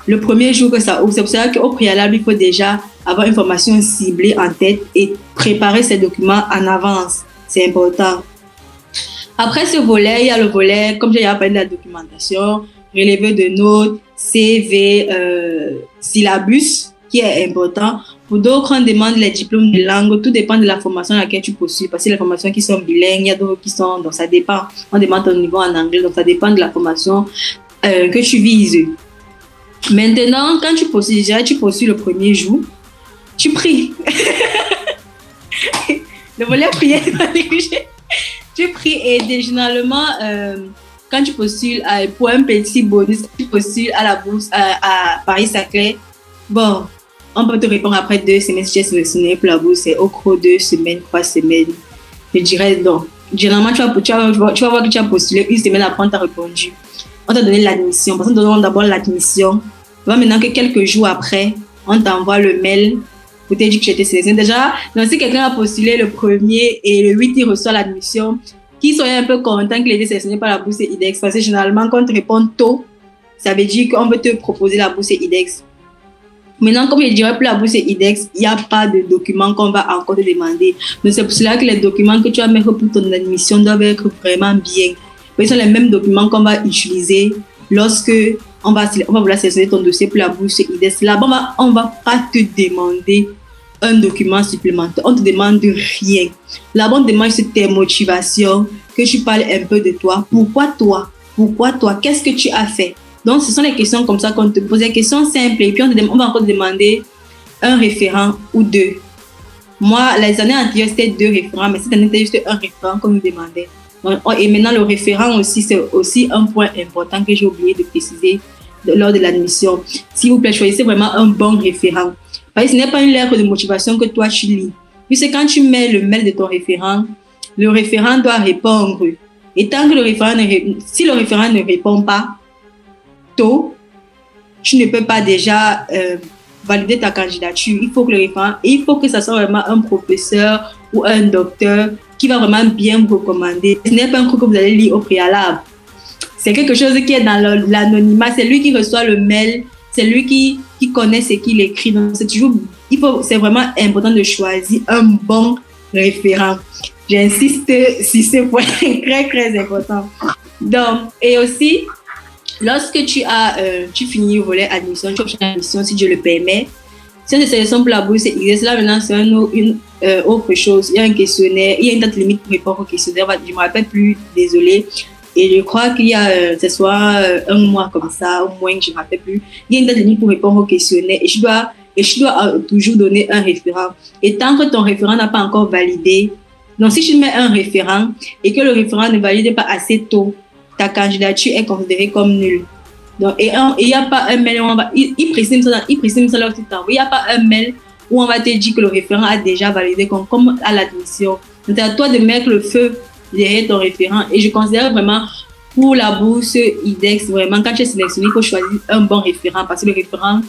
le premier jour que ça ouvre. C'est pour ça qu'au préalable, il faut déjà avoir une formation ciblée en tête et préparer ses documents en avance. C'est important. Après ce volet, il y a le volet, comme j'ai parlé de la documentation, relevé de notes, CV, syllabus, qui est important. Pour d'autres, on demande les diplômes de langue. Tout dépend de la formation à laquelle tu postules. Parce que les formations qui sont bilingues, il y a d'autres qui sont... Donc, ça dépend. On demande ton niveau en anglais. Donc, ça dépend de la formation que tu vises. Maintenant, quand tu postules, déjà, tu postules le premier jour, tu pries. Le volet prière, tu pries et généralement, quand tu postules pour un petit bonus, tu postules à la bourse à Paris-Saclay, bon, on peut te répondre après 2 semaines si tu es sélectionné pour la bourse, c'est au cours 2 semaines, 3 semaines. Je dirais non. Généralement, tu vas voir que tu as postulé 1 semaine après, on t'a répondu. On t'a donné l'admission. Parce qu'on te donne d'abord l'admission. Maintenant que quelques jours après, on t'envoie le mail pour te dire que tu étais sélectionné. Déjà, donc si quelqu'un a postulé le 1er et le 8, il reçoit l'admission, qu'il soit un peu content qu'il ait été sélectionné par la bourse IDEX. Parce que généralement, quand on te répond tôt, ça veut dire qu'on veut te proposer la bourse IDEX. Maintenant, comme je dirais pour la bourse IDEX, il n'y a pas de documents qu'on va encore te demander. Donc, c'est pour cela que les documents que tu vas mettre pour ton admission doivent être vraiment bien. Ce sont les mêmes documents qu'on va utiliser lorsque on va vouloir sélectionner ton dossier pour la bourse IDEX. Là-bas, on ne va pas te demander un document supplémentaire. On ne te demande rien. Là-bas, on te demande tes motivations, que tu parles un peu de toi. Pourquoi toi? Pourquoi toi? Qu'est-ce que tu as fait? Donc, ce sont les questions comme ça qu'on te pose, des questions simples. Et puis, on va encore te demander un référent ou 2. Moi, les années antérieures, c'était 2 référents, mais cette année, c'était juste un référent qu'on nous demandait. Donc, et maintenant, le référent aussi, c'est aussi un point important que j'ai oublié de préciser lors de l'admission. S'il vous plaît, choisissez vraiment un bon référent. Parce que ce n'est pas une lettre de motivation que toi, tu lis. Puisque quand tu mets le mail de ton référent, le référent doit répondre. Et tant que si le référent ne répond pas tôt, tu ne peux pas déjà valider ta candidature. Il faut que le référent, et il faut que ça soit vraiment un professeur ou un docteur qui va vraiment bien vous recommander. Ce n'est pas un truc que vous allez lire au préalable. C'est quelque chose qui est dans l'anonymat. C'est lui qui reçoit le mail. C'est lui qui connaît ce qu'il écrit. Donc, c'est vraiment important de choisir un bon référent. J'insiste sur ce point très, très important. Donc, et aussi, lorsque tu finis le volet admission, tu obtiens l'admission si Dieu le permet. Si on te sélectionne pour la bourse IDEX, là maintenant c'est une autre chose. Il y a un questionnaire, il y a une date limite pour répondre au questionnaire. Je ne me rappelle plus, désolée. Et je crois qu'il y a, ce soit un mois comme ça, au moins, je ne me rappelle plus. Il y a une date limite pour répondre au questionnaire et je dois toujours donner un référent. Et tant que ton référent n'a pas encore validé, donc si tu mets un référent et que le référent ne valide pas assez tôt, ta candidature est considérée comme nulle. Donc, et il n'y a pas un mail où on va, il précise ça là tout temps. Il n'y a pas un mail où on va te dire que le référent a déjà validé comme à l'admission. Donc, c'est à toi de mettre le feu derrière ton référent. Et je considère vraiment pour la bourse IDEX, vraiment, quand tu es sélectionné, il faut choisir un bon référent parce que le référent,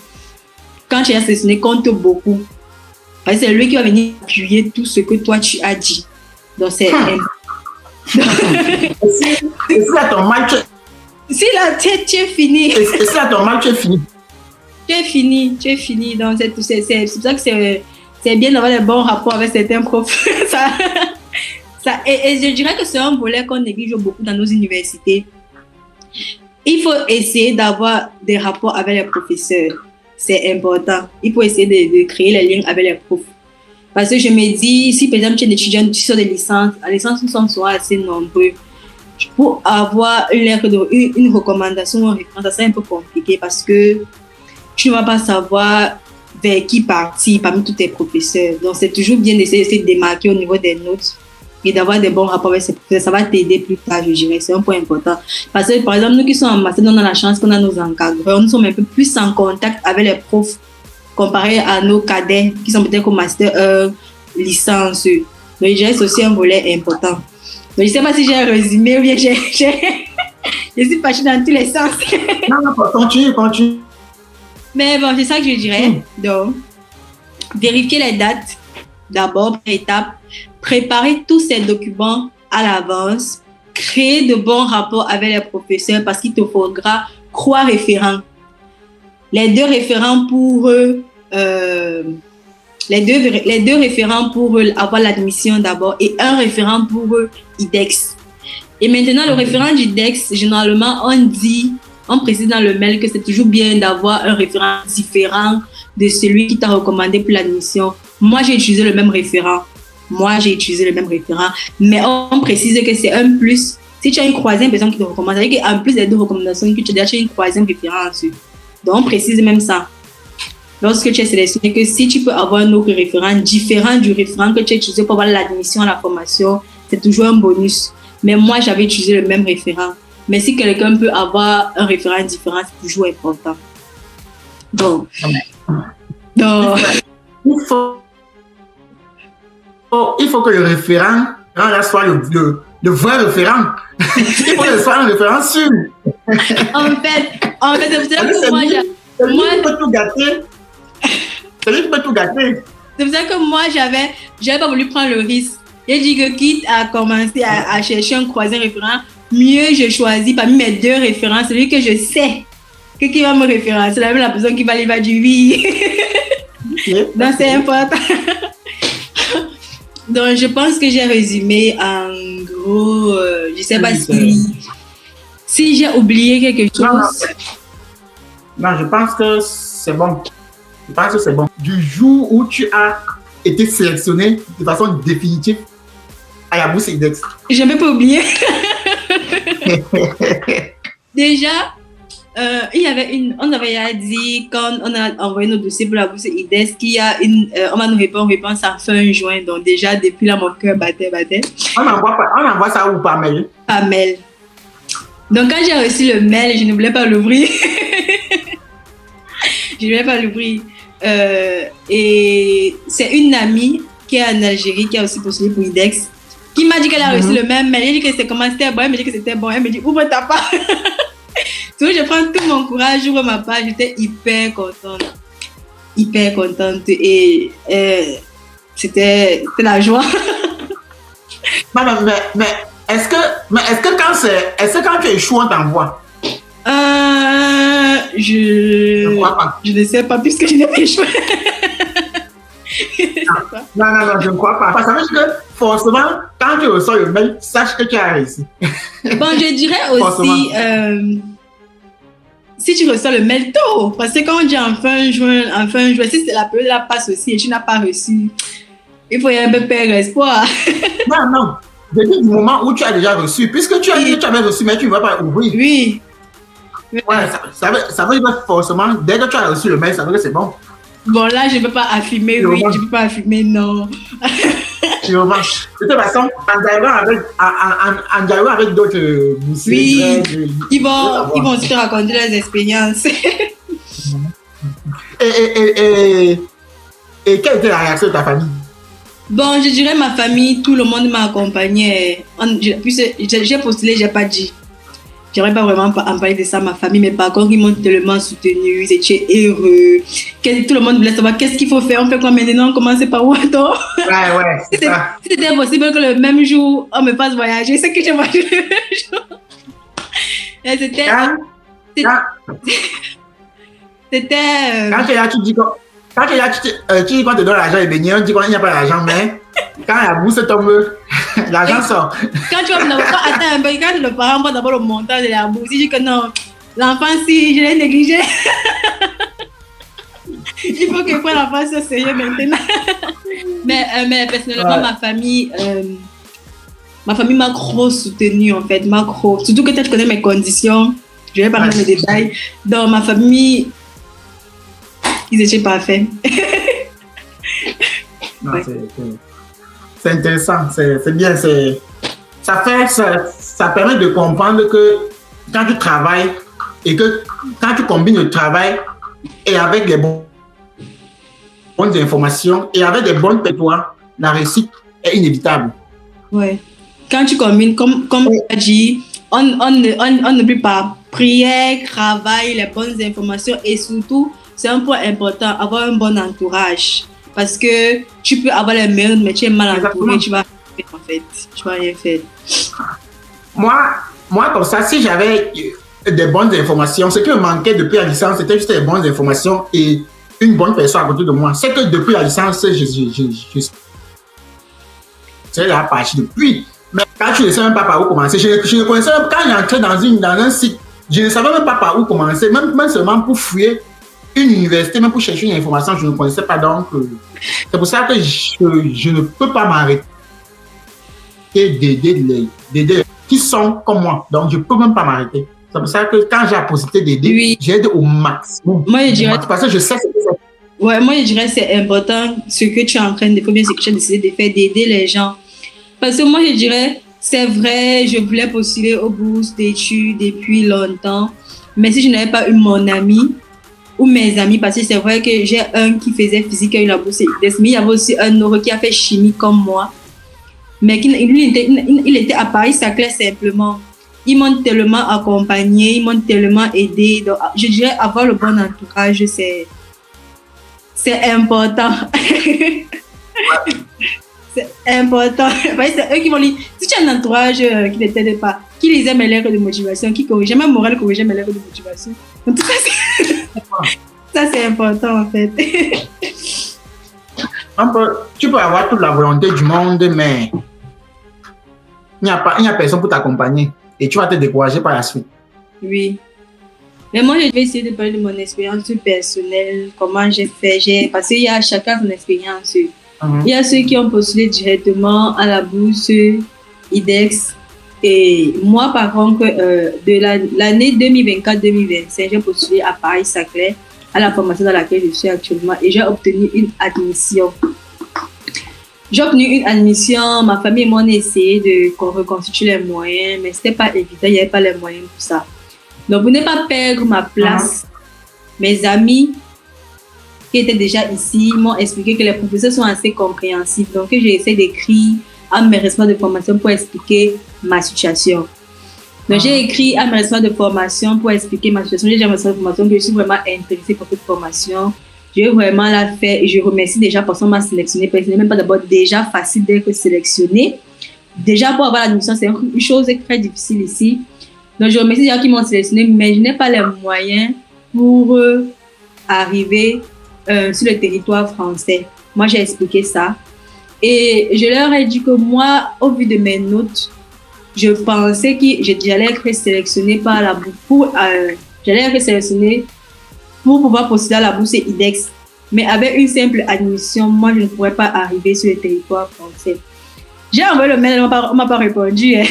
quand tu es sélectionné, compte beaucoup. Parce que c'est lui qui va venir appuyer tout ce que toi tu as dit. Donc, c'est et si à ton match, si la tête, tu es fini. Et si à ton match, tu es fini. Tu es fini. Donc, c'est pour ça que c'est bien d'avoir des bons rapports avec certains profs. Et je dirais que c'est un volet qu'on néglige beaucoup dans nos universités. Il faut essayer d'avoir des rapports avec les professeurs. C'est important. Il faut essayer de créer les liens avec les profs. Parce que je me dis, si par exemple tu es un étudiant, tu sors de licence, à licence, nous sommes souvent assez nombreux. Pour avoir une recommandation ou un référent, c'est un peu compliqué parce que tu ne vas pas savoir vers qui partir parmi tous tes professeurs. Donc, c'est toujours bien d'essayer de se démarquer au niveau des notes et d'avoir des bons rapports avec ces professeurs. Ça va t'aider plus tard, je dirais. C'est un point important. Parce que, par exemple, nous qui sommes en master, on a la chance qu'on a nos encadreurs. Nous sommes un peu plus en contact avec les profs comparé à nos cadets qui sont peut-être au master licence. Donc, je dirais que c'est aussi un volet important. Donc, je ne sais pas si j'ai un résumé ou bien je suis partie dans tous les sens. Non, continue. Mais bon, c'est ça que je dirais. Donc, vérifier les dates, d'abord, par étape. Préparer tous ces documents à l'avance. Créer de bons rapports avec les professeurs parce qu'il te faudra 3 référents. Les 2 référents pour les deux référents pour avoir l'admission d'abord et un référent pour IDEX. Et maintenant, le référent d'IDEX, généralement, on précise dans le mail que c'est toujours bien d'avoir un référent différent de celui qui t'a recommandé pour l'admission. Moi, j'ai utilisé le même référent, mais on précise que c'est un plus. Si tu as une 3e personne qui te recommande, c'est-à-dire qu'en plus des 2 recommandations que tu as déjà, tu as une 3e référence. Donc, on précise même ça. Lorsque tu es sélectionné, que si tu peux avoir un autre référent différent du référent que tu as utilisé pour avoir l'admission à la formation, c'est toujours un bonus. Mais moi, j'avais utilisé le même référent. Mais si quelqu'un peut avoir un référent différent, c'est toujours important. Donc il faut que le référent soit le vrai référent. Il faut que ce soit un référent sûr. En fait, c'est pour ça que moi, peut tout gâter. Celui qui peut tout gâter. C'est pour ça que moi, j'avais pas voulu prendre le risque. J'ai dit que quitte à commencer à chercher un croisé référent, mieux je choisis parmi mes 2 référents, celui que je sais que qui va me référencer. C'est la même personne qui va aller dire oui. Okay. Donc, c'est important. Donc, je pense que j'ai résumé en gros. Je sais pas si j'ai oublié quelque chose. Non, je pense que c'est bon. Je pense que c'est bon. Du jour où tu as été sélectionné de façon définitive à la bourse IDEX. Je n'avais pas oublié. Déjà, il y avait on avait dit quand on a envoyé nos dossiers pour la bourse IDEX qu'il y a on va nous répondre réponse en fin juin. Donc déjà, depuis là, mon cœur battait. On envoie ça où par mail? Par mail. Donc quand j'ai reçu le mail, je ne voulais pas l'ouvrir. Et c'est une amie qui est en Algérie, qui a aussi postulé pour IDEX, qui m'a dit qu'elle a reçu le même mail. Elle dit que c'était comment c'était bon. Elle me dit que c'était bon. Elle me dit ouvre ta page. Donc je prends tout mon courage, j'ouvre ma page. J'étais hyper contente. Et c'était la joie. Mais est-ce que quand tu échoues, on t'envoie? Je ne sais pas puisque je n'ai pas échoué. Non, je ne crois pas. Parce que ça veut dire que forcément, quand tu reçois le mail, sache que tu as réussi. Bon, je dirais aussi, si tu reçois le mail tôt, parce que quand on dit en fin juin, si c'est la période la passe aussi et tu n'as pas reçu, il faut y avoir un peu perdre espoir. Non. Depuis du moment où tu as déjà reçu, puisque tu as dit que tu avais reçu, mais tu ne vas pas ouvrir. Oui. Ouais, ça veut dire forcément, dès que tu as reçu le mail, ça veut dire que c'est bon. Bon, là, je ne peux pas affirmer oui, je ne peux pas affirmer non. Tu revanche. De toute façon, en dialoguant avec d'autres boursiers, oui, ils vont aussi te raconter leurs expériences. Et quelle était la réaction de ta famille? Bon, je dirais ma famille, tout le monde m'a accompagné. J'ai postulé, j'ai pas dit. J'aimerais pas vraiment en parler de ça à ma famille, mais par contre, ils m'ont tellement soutenu, ils étaient heureux. Tout le monde voulait savoir qu'est-ce qu'il faut faire, on fait quoi maintenant, on commence par où attends. Ouais, c'est ça. C'était possible que le même jour, on me fasse voyager, c'est que j'ai voyagé le même jour. Et c'était. Quand tu es là, tu dis quoi? Quand tu dis qu'on te donne l'argent et béni, on dit qu'il n'y a pas d'argent, mais quand la bourse tombe, l'argent sort. Quand tu vas attends un peu, quand le parent voit d'abord le montant de la bourse, il dit que non, l'enfant, si je l'ai négligé, il faut qu'il prenne l'enfant au sérieux maintenant. Mais personnellement, ma famille m'a trop soutenue en fait, surtout que tu connais mes conditions, je vais parler des détails. Dans ma famille, ils étaient parfaits. Non, c'est intéressant, c'est bien, ça permet de comprendre que quand tu travailles et que quand tu combines le travail et avec les bonnes informations et avec des bonnes pétoires, la réussite est inévitable. Ouais. Quand tu combines, comme tu as dit, on ne peut pas prière, travail, les bonnes informations et surtout, c'est un point important, avoir un bon entourage. Parce que tu peux avoir les meilleurs, mais tu es mal entouré, tu vas rien faire. Moi, comme ça, si j'avais des bonnes informations, ce qui me manquait depuis la licence, c'était juste des bonnes informations et une bonne personne à côté de moi. C'est que depuis la licence, je c'est la partie depuis. Mais quand tu ne sais même pas par où commencer, je ne connaissais même quand j'entrais dans un site, je ne savais même pas par où commencer, même seulement pour fouiller une université, même pour chercher une information, je ne connaissais pas. Donc, c'est pour ça que je ne peux pas m'arrêter d'aider qui sont comme moi. Donc, je ne peux même pas m'arrêter. C'est pour ça que quand j'ai la possibilité d'aider, Oui. j'aide au maximum. Moi, je dirais, Parce que je sais que c'est ouais, moi, je dirais que c'est important ce que tu es en train de faire, bien ce que tu as décidé de faire, d'aider les gens. Parce que moi, je dirais, c'est vrai, je voulais postuler aux bourses d'études depuis longtemps. Mais si je n'avais pas eu mon ami ou mes amis, parce que c'est vrai que j'ai un qui faisait physique, qui a eu la bourse IDES, mais il y avait aussi un autre qui a fait chimie comme moi. Mais lui, il était à Paris-Saclay simplement. Ils m'ont tellement accompagné, ils m'ont tellement aidé. Donc, je dirais, avoir le bon entourage, c'est important. C'est important. C'est eux qui vont lire. Si tu as un entourage qui ne t'aide pas, qui lisait mes lettres de motivation, qui corrigeait, même Morel corrigeait mes lettres de motivation. Donc, tout ça, c'est important en fait. Tu peux avoir toute la volonté du monde, mais il n'y a personne pour t'accompagner. Et tu vas te décourager par la suite. Oui. Mais moi, je vais essayer de parler de mon expérience personnelle, comment j'ai fait. Parce qu'il y a chacun son expérience. Il y a ceux qui ont postulé directement à la bourse IDEX. Et moi, par contre, de l'année 2024-2025, j'ai postulé à Paris-Saclay, à la formation dans laquelle je suis actuellement. Et j'ai obtenu une admission. J'ai obtenu une admission. Ma famille et moi, on a essayé de reconstituer les moyens, mais ce n'était pas évident. Il n'y avait pas les moyens pour ça. Donc, pour ne pas perdre ma place, mes amis qui étaient déjà ici m'ont expliqué que les professeurs sont assez compréhensifs. Donc, j'ai essayé d'écrire à mes responsables de formation pour expliquer ma situation. Donc, j'ai écrit à mes responsables de formation pour expliquer ma situation. J'ai dit à mes responsables de formation que je suis vraiment intéressée par cette formation. Je vais vraiment la faire et je remercie déjà parce qu'on m'a sélectionné. Parce que ce n'est même pas d'abord déjà facile d'être sélectionné. Déjà, pour avoir l'admission, c'est une chose très difficile ici. Donc, je remercie les gens qui m'ont sélectionné, mais je n'ai pas les moyens pour arriver sur le territoire français. Moi, j'ai expliqué ça. Et je leur ai dit que moi, au vu de mes notes, je pensais que j'allais être sélectionnée par la bourse. J'allais être sélectionnée pour pouvoir postuler à la bourse IDEX. Mais avec une simple admission, moi, je ne pourrais pas arriver sur le territoire français. J'ai envoyé le mail, on ne m'a pas répondu. Hein.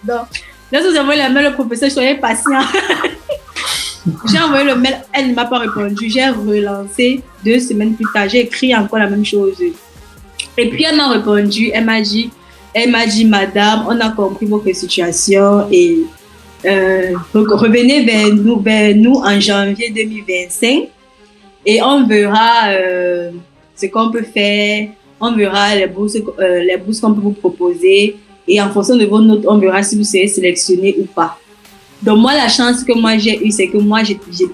Donc, lorsque j'ai envoyé le mail au professeur, soyez patient. J'ai envoyé le mail, elle ne m'a pas répondu. J'ai relancé 2 semaines plus tard. J'ai écrit encore la même chose. Et puis, elle m'a répondu. Elle m'a dit, madame, on a compris votre situation et revenez vers nous en janvier 2025 et on verra ce qu'on peut faire. On verra les bourses qu'on peut vous proposer. Et en fonction de vos notes, on verra si vous serez sélectionné ou pas. Donc, moi, la chance que moi j'ai eue, c'est que moi,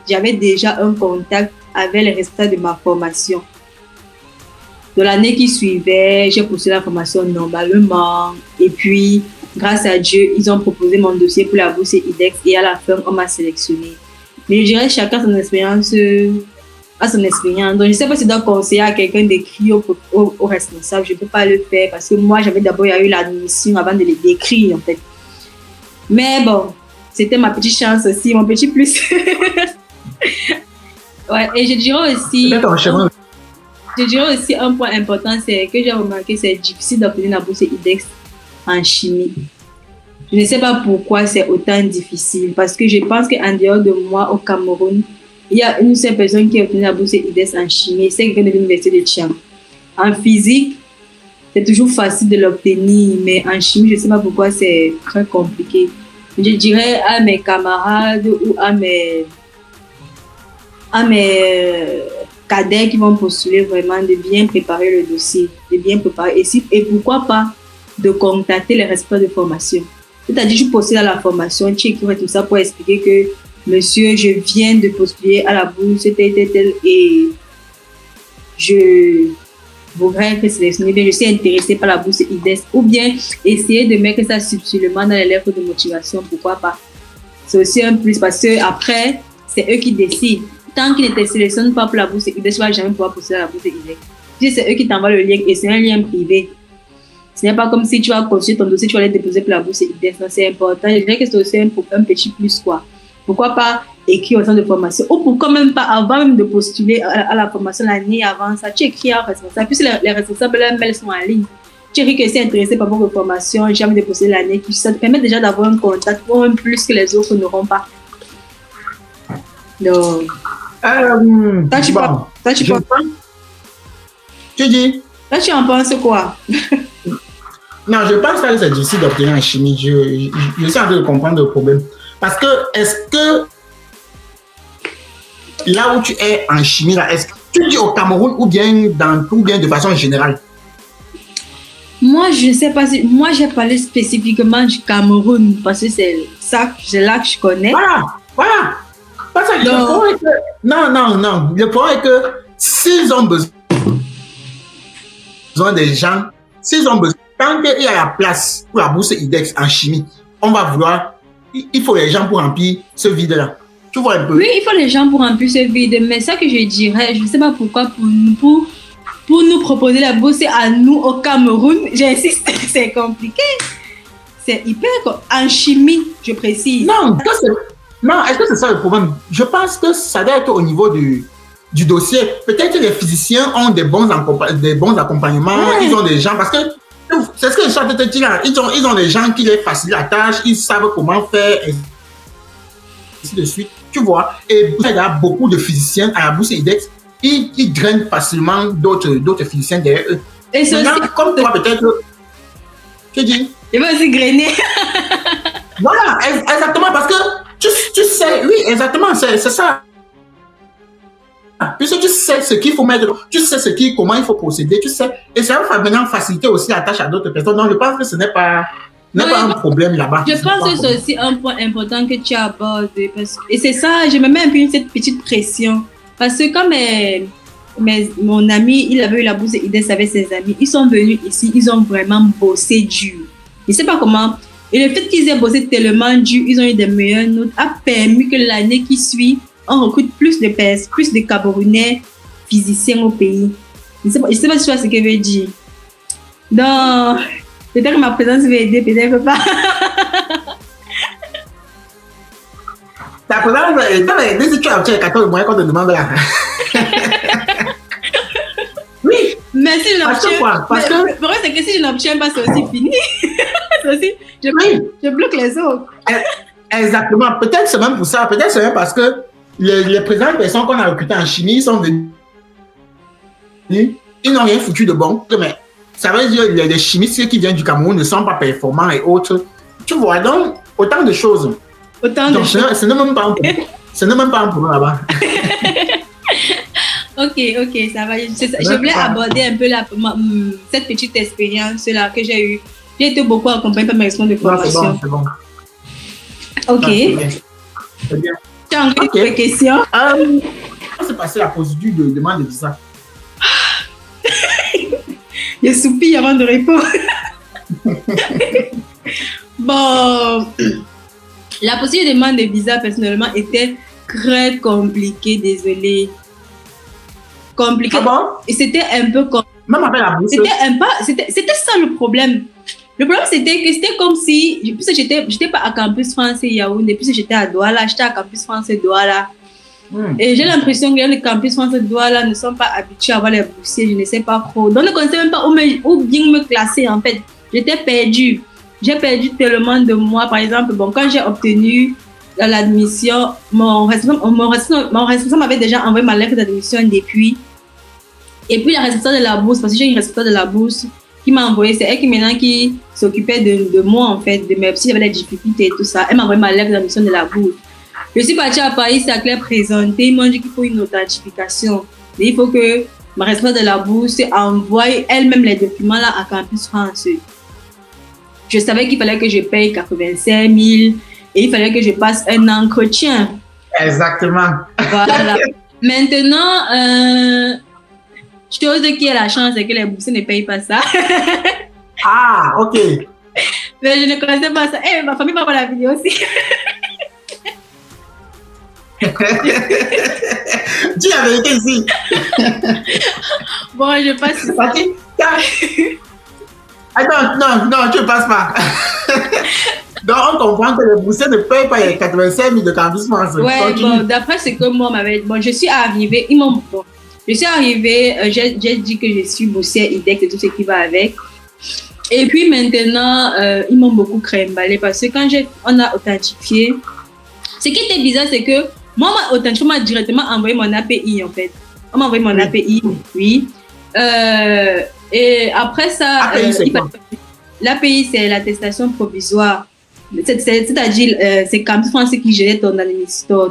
j'avais déjà un contact avec les résultats de ma formation. De l'année qui suivait, j'ai postulé la formation normalement. Et puis, grâce à Dieu, ils ont proposé mon dossier pour la bourse IDEX et à la fin, on m'a sélectionné. Mais je dirais chacun son expérience à son expérience. Donc, je ne sais pas si je dois conseiller à quelqu'un d'écrire au responsable. Je ne peux pas le faire parce que moi, j'avais d'abord eu l'admission avant de les décrire, en fait. Mais bon, c'était ma petite chance aussi, mon petit plus. Ouais, et je dirais aussi un point important, c'est que j'ai remarqué que c'est difficile d'obtenir la bourse IDEX en chimie. Je ne sais pas pourquoi c'est autant difficile, parce que je pense qu'en dehors de moi, au Cameroun, il y a une seule personne qui a obtenu la bourse IDEX en chimie, c'est quelqu'un de l'université de Thiam. En physique, c'est toujours facile de l'obtenir, mais en chimie, je ne sais pas pourquoi c'est très compliqué. Je dirais à mes camarades ou à mes cadets qui vont postuler vraiment de bien préparer le dossier, de bien préparer et pourquoi pas de contacter les responsables de formation. C'est-à-dire, je postule à la formation, tu écris tout ça pour expliquer que monsieur, je viens de postuler à la bourse, tel, et je voudrais être sélectionné, mais je suis intéressée par la bourse IDEX, ou bien essayer de mettre ça subtilement dans les lettres de motivation, pourquoi pas. C'est aussi un plus parce que après, c'est eux qui décident. Tant qu'ils ne te sélectionnent pas pour la bourse IDEX, tu ne vas jamais pouvoir postuler à la bourse IDEX. Puis c'est eux qui t'envoient le lien et c'est un lien privé. Ce n'est pas comme si tu vas consulter ton dossier, tu vas aller déposer pour la bourse IDEX. C'est important. Je dirais que c'est aussi un petit plus, quoi. Pourquoi pas écrire au centre de formation ou pourquoi même pas avant même de postuler à la formation l'année avant ça, tu écris à un responsable. Puis les responsables, leurs mails sont en ligne. tu es que c'est intéressé par vos formations, j'ai envie de poser l'année, ça te permet déjà d'avoir un contact, ou un plus que les autres n'auront pas. Donc, toi, tu penses, tu dis? Toi, tu en penses quoi? Non, je pense que c'est difficile d'obtenir en chimie. Je suis en train de comprendre le problème. Parce que, est-ce que là où tu es en chimie, là, est-ce que tu dis au Cameroun ou bien de façon générale? Moi, je ne sais pas si... Moi, j'ai parlé spécifiquement du Cameroun parce que c'est là que je connais. Voilà. Parce que le problème est que... Non. Le problème est que s'ils ont besoin des gens, tant qu'il y a la place pour la bourse IDEX en chimie, on va vouloir... Il faut les gens pour remplir ce vide-là. Tu vois un peu? Oui, il faut les gens pour remplir ce vide. Mais ça que je dirais, je ne sais pas pourquoi, pour nous proposer la bourse à nous au Cameroun, j'insiste, c'est compliqué. C'est hyper... En chimie, je précise. Non, est-ce que c'est ça le problème? Je pense que ça doit être au niveau du dossier. Peut-être que les physiciens ont des bons accompagnements, ouais. Ils ont des gens, parce que c'est ce que je suis en train de te dire. Ils ont des gens qui les facilitent la tâche, ils savent comment faire, et ainsi de suite. Tu vois, et il y a beaucoup de physiciens à la bourse IDEX qui drainent facilement d'autres physiciens derrière eux. Et maintenant, comme toi, peut-être, tu dis. Ils vont aussi grainer. Voilà, exactement, parce que tu sais, oui, exactement, c'est ça. Puisque tu sais ce qu'il faut mettre, tu sais comment il faut procéder, tu sais, et ça va maintenant faciliter aussi la tâche à d'autres personnes. Donc, je pense que ce n'est pas un problème là-bas. Je pense que c'est aussi un point important que tu abordes. Et c'est ça, je me mets un peu cette petite pression. Parce que quand mon ami, il avait eu la bourse IDEX avec ses amis, ils sont venus ici, ils ont vraiment bossé dur. Je ne sais pas comment. Et le fait qu'ils aient bossé tellement dur, ils ont eu des meilleures notes, a permis que l'année qui suit, on recrute plus de Camerounais physiciens au pays. Je ne sais pas si tu vois ce que je veux dire. Donc, peut-être que ma présence va aider, peut-être pas. Ta présence va aider si tu as 14 moyens qu'on te demande là. Oui. Mais si je n'obtiens parce que le problème, c'est que si je n'obtiens pas, c'est aussi fini. C'est aussi, je bloque les autres. Exactement. Peut-être c'est même pour ça. Peut-être c'est même parce que les présentes personnes qu'on a recrutées en chimie, ils sont venus. Ils n'ont rien foutu de bon. Mais ça veut dire que les chimistes qui viennent du Cameroun ne sont pas performants et autres. Tu vois, donc, autant de choses. Donc, ce n'est même pas un problème. Ce n'est même pas un problème là-bas. Ok, ça va. Je voulais aborder un peu cette petite expérience-là que j'ai eue. J'ai été beaucoup accompagnée par mes responsables de formation. C'est bon. Ok. C'est bien. Tu as encore des questions? Comment s'est passée la procédure de demande de visa? Je soupire avant de répondre. Bon, la procédure de demande de visa, personnellement, était très compliquée, désolée. Compliquée. Ah bon? Et c'était un peu comme... Même avec la bourse? C'était ça le problème. Le problème, c'était comme si... Puisque j'étais pas à Campus France et Yaoundé, puisque j'étais à Douala, j'étais à Campus France et Douala. Et j'ai l'impression que les Campus France et Douala ne sont pas habitués à avoir les boursiers, je ne sais pas trop. Donc, je ne connaissais même pas où bien me classer, en fait. J'étais perdue. J'ai perdu tellement de mois. Par exemple, quand j'ai obtenu l'admission, mon responsable m'avait déjà envoyé ma lettre d'admission depuis. Et puis, la responsable de la bourse, parce que j'ai une responsable de la bourse qui m'a envoyé, c'est elle qui s'occupait de moi, en fait, de mes, si j'avais des difficultés et tout ça. Elle m'a envoyé ma lettre d'admission de la bourse. Je suis partie à Paris, c'est à clair présenté. Ils m'ont dit qu'il faut une authentification. Et il faut que ma responsable de la bourse envoie elle-même les documents là à Campus France. Je savais qu'il fallait que je paye 85 000 et il fallait que je passe un entretien. Exactement. Voilà. Maintenant, chose qui a la chance, c'est que les boursiers ne payent pas ça. Ah, ok. Mais je ne connaissais pas ça. Ma famille va voir la vidéo aussi. Dis la vérité ici. Bon, je passe. Attends, non, tu ne passes pas. Donc, on comprend que les boursiers ne payent pas les 85 000 de Campus France. Ouais, bon, d'après ce que moi m'avait dit, je suis arrivée, j'ai dit que je suis boursière IDEX et tout ce qui va avec. Et puis maintenant, ils m'ont beaucoup crème-ballé parce que quand on a authentifié, ce qui était bizarre, c'est que moi, on m'a directement envoyé mon API, en fait. On m'a envoyé mon API, oui. Et après ça, l'API, c'est l'attestation provisoire. C'est-à-dire, c'est Campus France qui gérait ta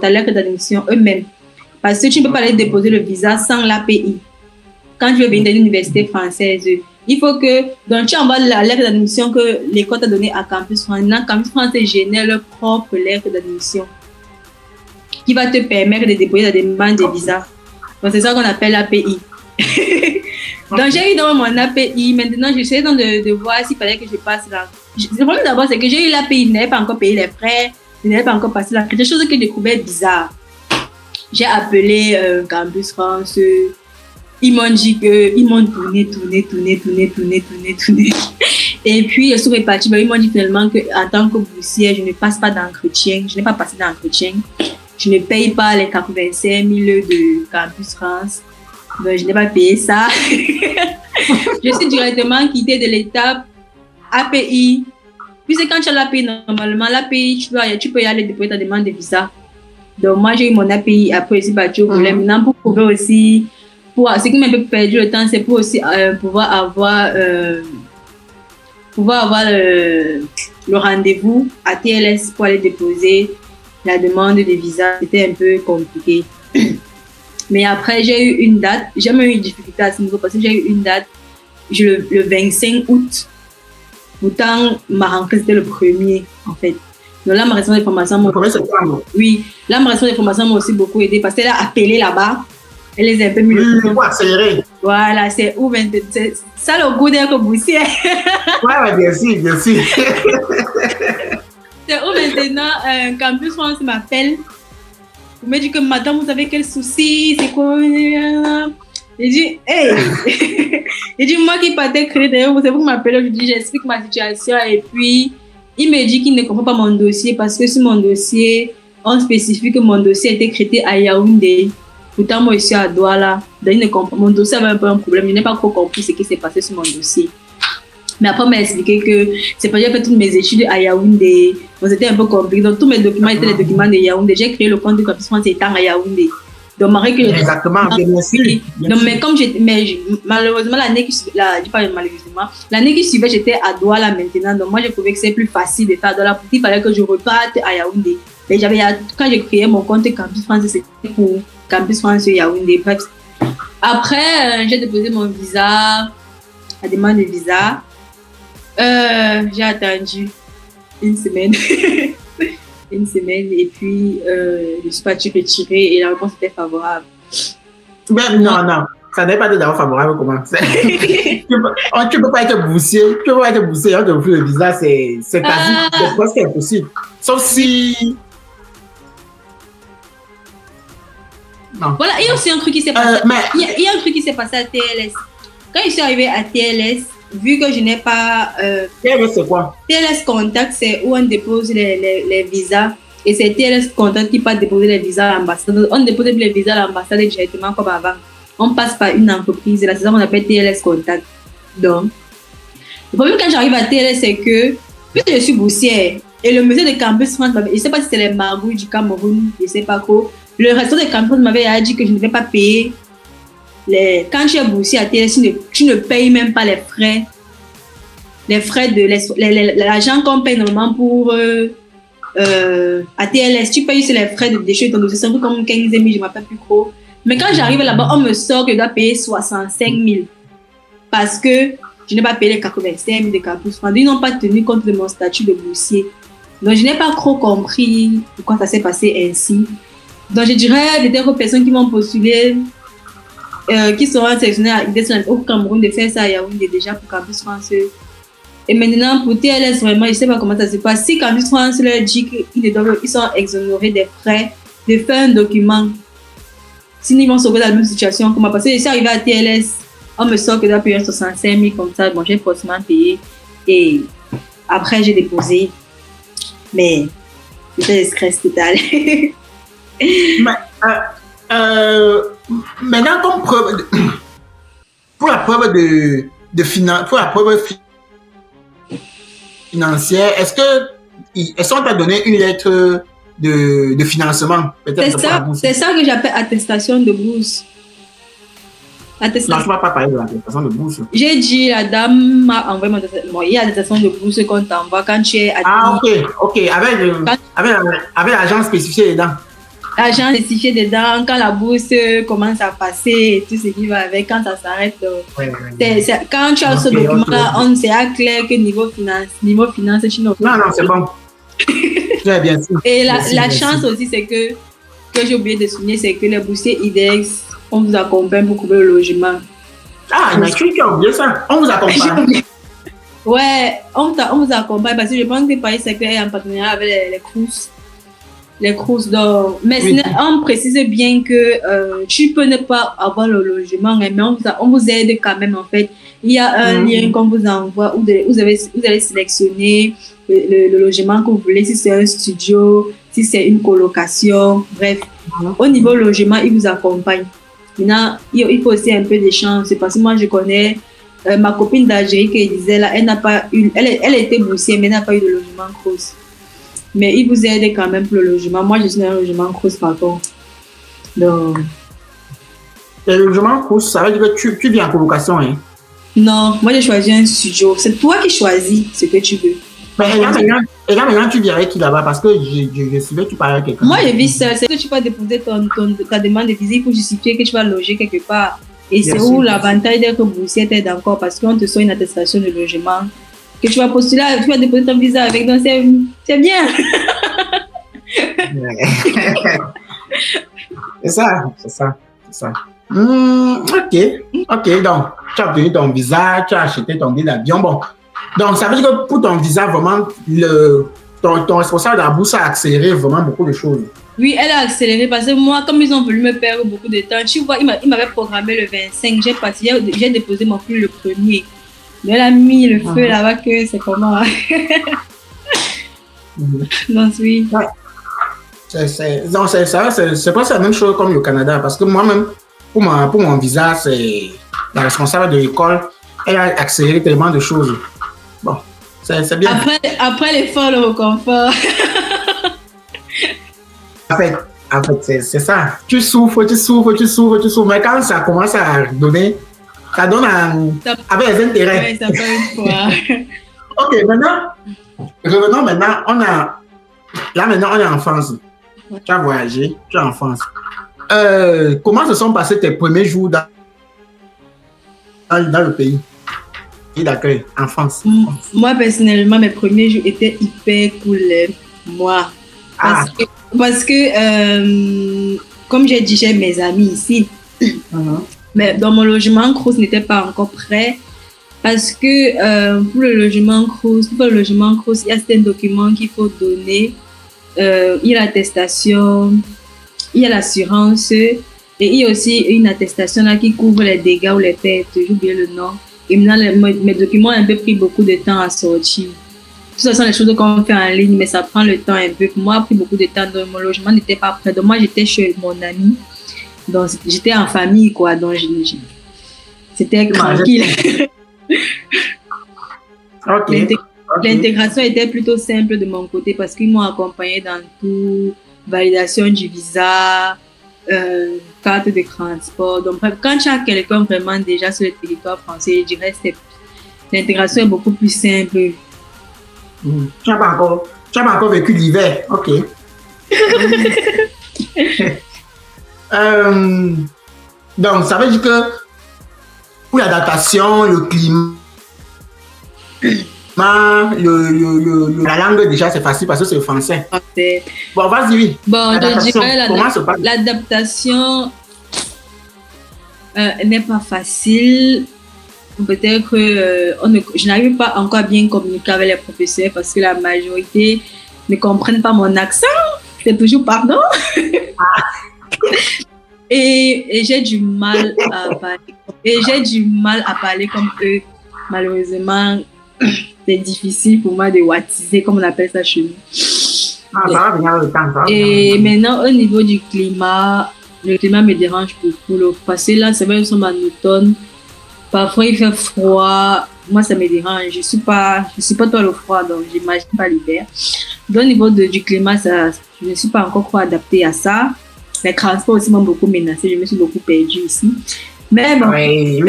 lettre d'admission eux-mêmes. Parce que tu ne peux pas aller déposer le visa sans l'API. Quand tu veux venir dans l'université française, il faut que, donc tu envoies la lettre d'admission que l'école t'a donnée à Campus France. Maintenant, Campus France génère leur propre lettre d'admission qui va te permettre de déposer la demande de visa. Donc, c'est ça qu'on appelle l'API. Donc, j'ai eu dans mon API. Maintenant, j'essaie de voir s'il fallait que je passe là. Le problème d'abord, c'est que j'ai eu l'API, je n'avais pas encore payé les frais, je n'avais pas encore passé là. Quelque chose que j'ai trouvé bizarre. J'ai appelé Campus France. Ils m'ont dit qu'ils m'ont tourné. Et puis, ils sont répartis. Ils m'ont dit finalement qu'en tant que boursière, je ne passe pas d'entretien. Je n'ai pas passé d'entretien. Je ne paye pas les 85 000 de Campus France. Donc, je n'ai pas payé ça. Je suis directement quittée de l'étape API. Puisque quand tu as l'API, normalement, l'API, tu peux y aller déposer ta demande de visa. Donc, moi, j'ai eu mon API. Après, aussi, battu au problème. Maintenant, pour prouver aussi, ce qui m'a un peu perdu le temps, c'est pour aussi pouvoir avoir le rendez-vous à TLS pour aller déposer la demande de visa. C'était un peu compliqué. Mais après, j'ai eu une date. J'ai même eu une difficulté à ce niveau parce que j'ai eu une date le 25 août. Pourtant, ma rentrée, c'était le 1er, en fait. Donc là, ma responsable de formation m'a aussi beaucoup aidé parce qu'elle a appelé là-bas. Elle les a un peu mis le coup. Accéléré. Voilà, c'est où c'est ça le goût d'être boursier. Ouais, bien sûr. C'est où maintenant Campus France m'appelle. Vous me dit que madame, vous avez quel souci? C'est quoi? J'ai dit, hey! J'ai dit, moi qui partais créer d'ailleurs, c'est vous qui m'appelez, je dis, j'explique ma situation et puis il me dit qu'il ne comprend pas mon dossier parce que sur mon dossier, on spécifie que mon dossier a été créé à Yaoundé. Pourtant, moi, je suis à Douala. Mon dossier avait un peu un problème. Je n'ai pas trop compris ce qui s'est passé sur mon dossier. Mais après, on m'a expliqué que c'est parce que j'ai fait toutes mes études à Yaoundé. Donc, c'était un peu compliqué. Donc, tous mes documents étaient les documents de Yaoundé. J'ai créé le compte de Campus France étant à Yaoundé. Donc, exactement, bien sûr. Donc, malheureusement, l'année qui suivait, j'étais à Douala maintenant. Donc, moi, j'ai trouvé que c'est plus facile de faire Douala. Il fallait que je reparte à Yaoundé. Mais quand j'ai créé mon compte Campus France, c'était pour Campus France Yaoundé. Après, j'ai déposé mon visa, la demande de visa. J'ai attendu une semaine. Une semaine et puis je suis partie retirer et la réponse était favorable. Ben, non, ça n'est pas d'abord favorable. Comment tu ne peux pas être boursier, on te refuse le visa, c'est quasi presque impossible. Sauf si. Non. Voilà, il y a aussi un truc qui s'est passé. Il y a un truc qui s'est passé à TLS. Quand je suis arrivée à TLS, vu que je n'ai pas... TLS, c'est quoi? TLS Contact, c'est où on dépose les visas. Et c'est TLS Contact qui passe déposer les visas à l'ambassade. On dépose les visas à l'ambassade directement comme avant. On passe par une entreprise. C'est ça qu'on appelle TLS Contact. Donc, le problème quand j'arrive à TLS, c'est que, puisque je suis boursière, et le musée de Campus France, je ne sais pas si c'est les magouilles du Cameroun, je ne sais pas quoi. Le restaurant de Campus m'avait dit que je ne devais pas payer. Quand tu es boursier à TLS, tu ne payes même pas les frais. Les frais de l'argent qu'on paye normalement pour à TLS. Tu payes sur les frais de déchets. Donc, c'est un peu comme 15 000, je ne me rappelle plus trop. Mais quand j'arrive là-bas, on me sort que je dois payer 65 000. Parce que je n'ai pas payé les 85 000 de Campus France. Ils n'ont pas tenu compte de mon statut de boursier. Donc, je n'ai pas trop compris pourquoi ça s'est passé ainsi. Donc, je dirais des personnes qui m'ont postulé, qui seront sélectionnées au Cameroun, de faire ça à Yaoundé déjà pour Campus France. Et maintenant, pour TLS, vraiment, je ne sais pas comment ça se passe. Si Campus France leur dit qu'ils sont exonérés des frais de faire un document, sinon ils vont se retrouver dans la même situation que moi. Parce que je suis arrivée à TLS, on me sort que je dois payer 65 000 comme ça. Bon, j'ai forcément payé. Et après, j'ai déposé. Mais c'était le stress total. Maintenant, comme preuve pour la preuve financière, est-ce qu'on t'a donné une lettre de financement, peut-être pour la bourse? C'est ça que j'appelle attestation de bourse. Non, je ne vais pas parler de l'attestation de bourse. J'ai dit, la dame m'a envoyé mon attestation. Bon, il y a l'attestation de bourse qu'on t'envoie quand tu es admis. Ok. Avec l'agent spécifié dedans. L'agent spécifié dedans, quand la bourse commence à passer et tout ce qui va avec, quand ça s'arrête. Quand tu as ce document-là, on sait clair que niveau finance, tu n'as pas. Non, c'est bon. Très bien sûr. Et la chance aussi, c'est que j'ai oublié de souligner, c'est que les boursiers IDEX, on vous accompagne pour couvrir le logement. Ah, mais qui a oublié ça? On vous accompagne. Ouais, on vous accompagne parce que je pense que le Paris Secret est en partenariat avec les CROUS. Les CROUS d'or. Mais oui. On précise bien que tu peux ne pas avoir le logement, mais on vous aide quand même en fait. Il y a un lien qu'on vous envoie où vous allez sélectionner le logement que vous voulez, si c'est un studio, si c'est une colocation, bref. Au niveau logement, il vous accompagne. Maintenant, il faut aussi un peu de chance parce que moi je connais ma copine d'Algérie qui disait là, elle était boursière mais elle n'a pas eu de logement CROUS. Mais il vous aide quand même pour le logement. Moi, je suis dans un logement CROUS par contre. Donc... Le logement CROUS, ça veut dire que tu vis en colocation, hein? Non, moi j'ai choisi un studio. C'est toi qui choisis ce que tu veux. Mais maintenant, tu viens qui là-bas parce que je suivais que tu parlais à quelqu'un. Moi, je vis seule. C'est que tu vas déposer ta demande de visite pour justifier que tu vas loger quelque part. Et c'est où l'avantage d'être boursier t'aide encore parce qu'on te sort une attestation de logement. Que tu vas postuler, tu vas déposer ton visa avec. Donc, c'est bien. C'est ça. Ok. Donc, tu as obtenu ton visa, tu as acheté ton billet d'avion. Bon. Donc, ça veut dire que pour ton visa, vraiment, ton responsable de la bourse a accéléré vraiment beaucoup de choses. Oui, elle a accéléré parce que moi, comme ils ont voulu me perdre beaucoup de temps, tu vois, il m'avait programmé le 25. J'ai déposé mon flux le 1er. Mais elle a mis le feu là-bas que c'est comment. Donc, oui. Ouais. C'est pas la même chose comme le Canada parce que moi-même, pour mon visa, c'est la responsable de l'école, elle a accéléré tellement de choses. Bon, c'est bien. Après l'effort, le confort. En fait, c'est ça. Tu souffres. Mais quand ça commence à donner, ça donne avec les intérêts. Oui, ça peut une fois. Ok, revenons maintenant. Maintenant, on est en France. Tu as voyagé, tu es en France. Comment se sont passés tes premiers jours dans le pays d'accueil en France? Moi, personnellement, mes premiers jours étaient hyper cool. Moi. Parce que comme j'ai dit, j'ai mes amis ici. Mais dans mon logement, CROUS n'était pas encore prêt. Parce que pour le logement CROUS, il y a certains documents qu'il faut donner. Il y a l'attestation, il y a l'assurance et il y a aussi une attestation là qui couvre les dégâts ou les pertes, j'oublie le nom. Et maintenant, mes documents ont un peu pris beaucoup de temps à sortir. Tout ça sont les choses qu'on fait en ligne, mais ça prend le temps un peu. Pour moi, ça a pris beaucoup de temps. Donc, mon logement n'était pas prêt. Donc, moi, j'étais chez mon ami. Donc, j'étais en famille, quoi. Donc, c'était tranquille. Ok. L'intégration était plutôt simple de mon côté parce qu'ils m'ont accompagné dans tout, validation du visa, carte de transport. Donc, quand tu as quelqu'un vraiment déjà sur le territoire français, je dirais que l'intégration est beaucoup plus simple. Tu n'as pas encore vécu l'hiver. Ok. Donc, ça veut dire que pour l'adaptation, le climat, la langue déjà c'est facile parce que c'est le français. Bon, vas-y, oui. Bon, je dirais l'adaptation n'est pas facile. Peut-être que je n'arrive pas encore à bien communiquer avec les professeurs parce que la majorité ne comprennent pas mon accent. C'est toujours pardon. Et j'ai du mal à parler. Et j'ai du mal à parler comme eux. Malheureusement, c'est difficile pour moi de wattiser, comme on appelle ça chez nous. Ça va venir le temps. Et maintenant, au niveau du climat, le climat me dérange beaucoup. Parce que là, c'est vrai, nous sommes en automne. Parfois, il fait froid. Moi, ça me dérange. Je suis pas toi le froid, donc j'imagine pas l'hiver. Donc, au niveau du climat, je ne suis pas encore trop adaptée à ça. Les transports aussi m'ont beaucoup menacée. Je me suis beaucoup perdue ici. Mais bon. Oui.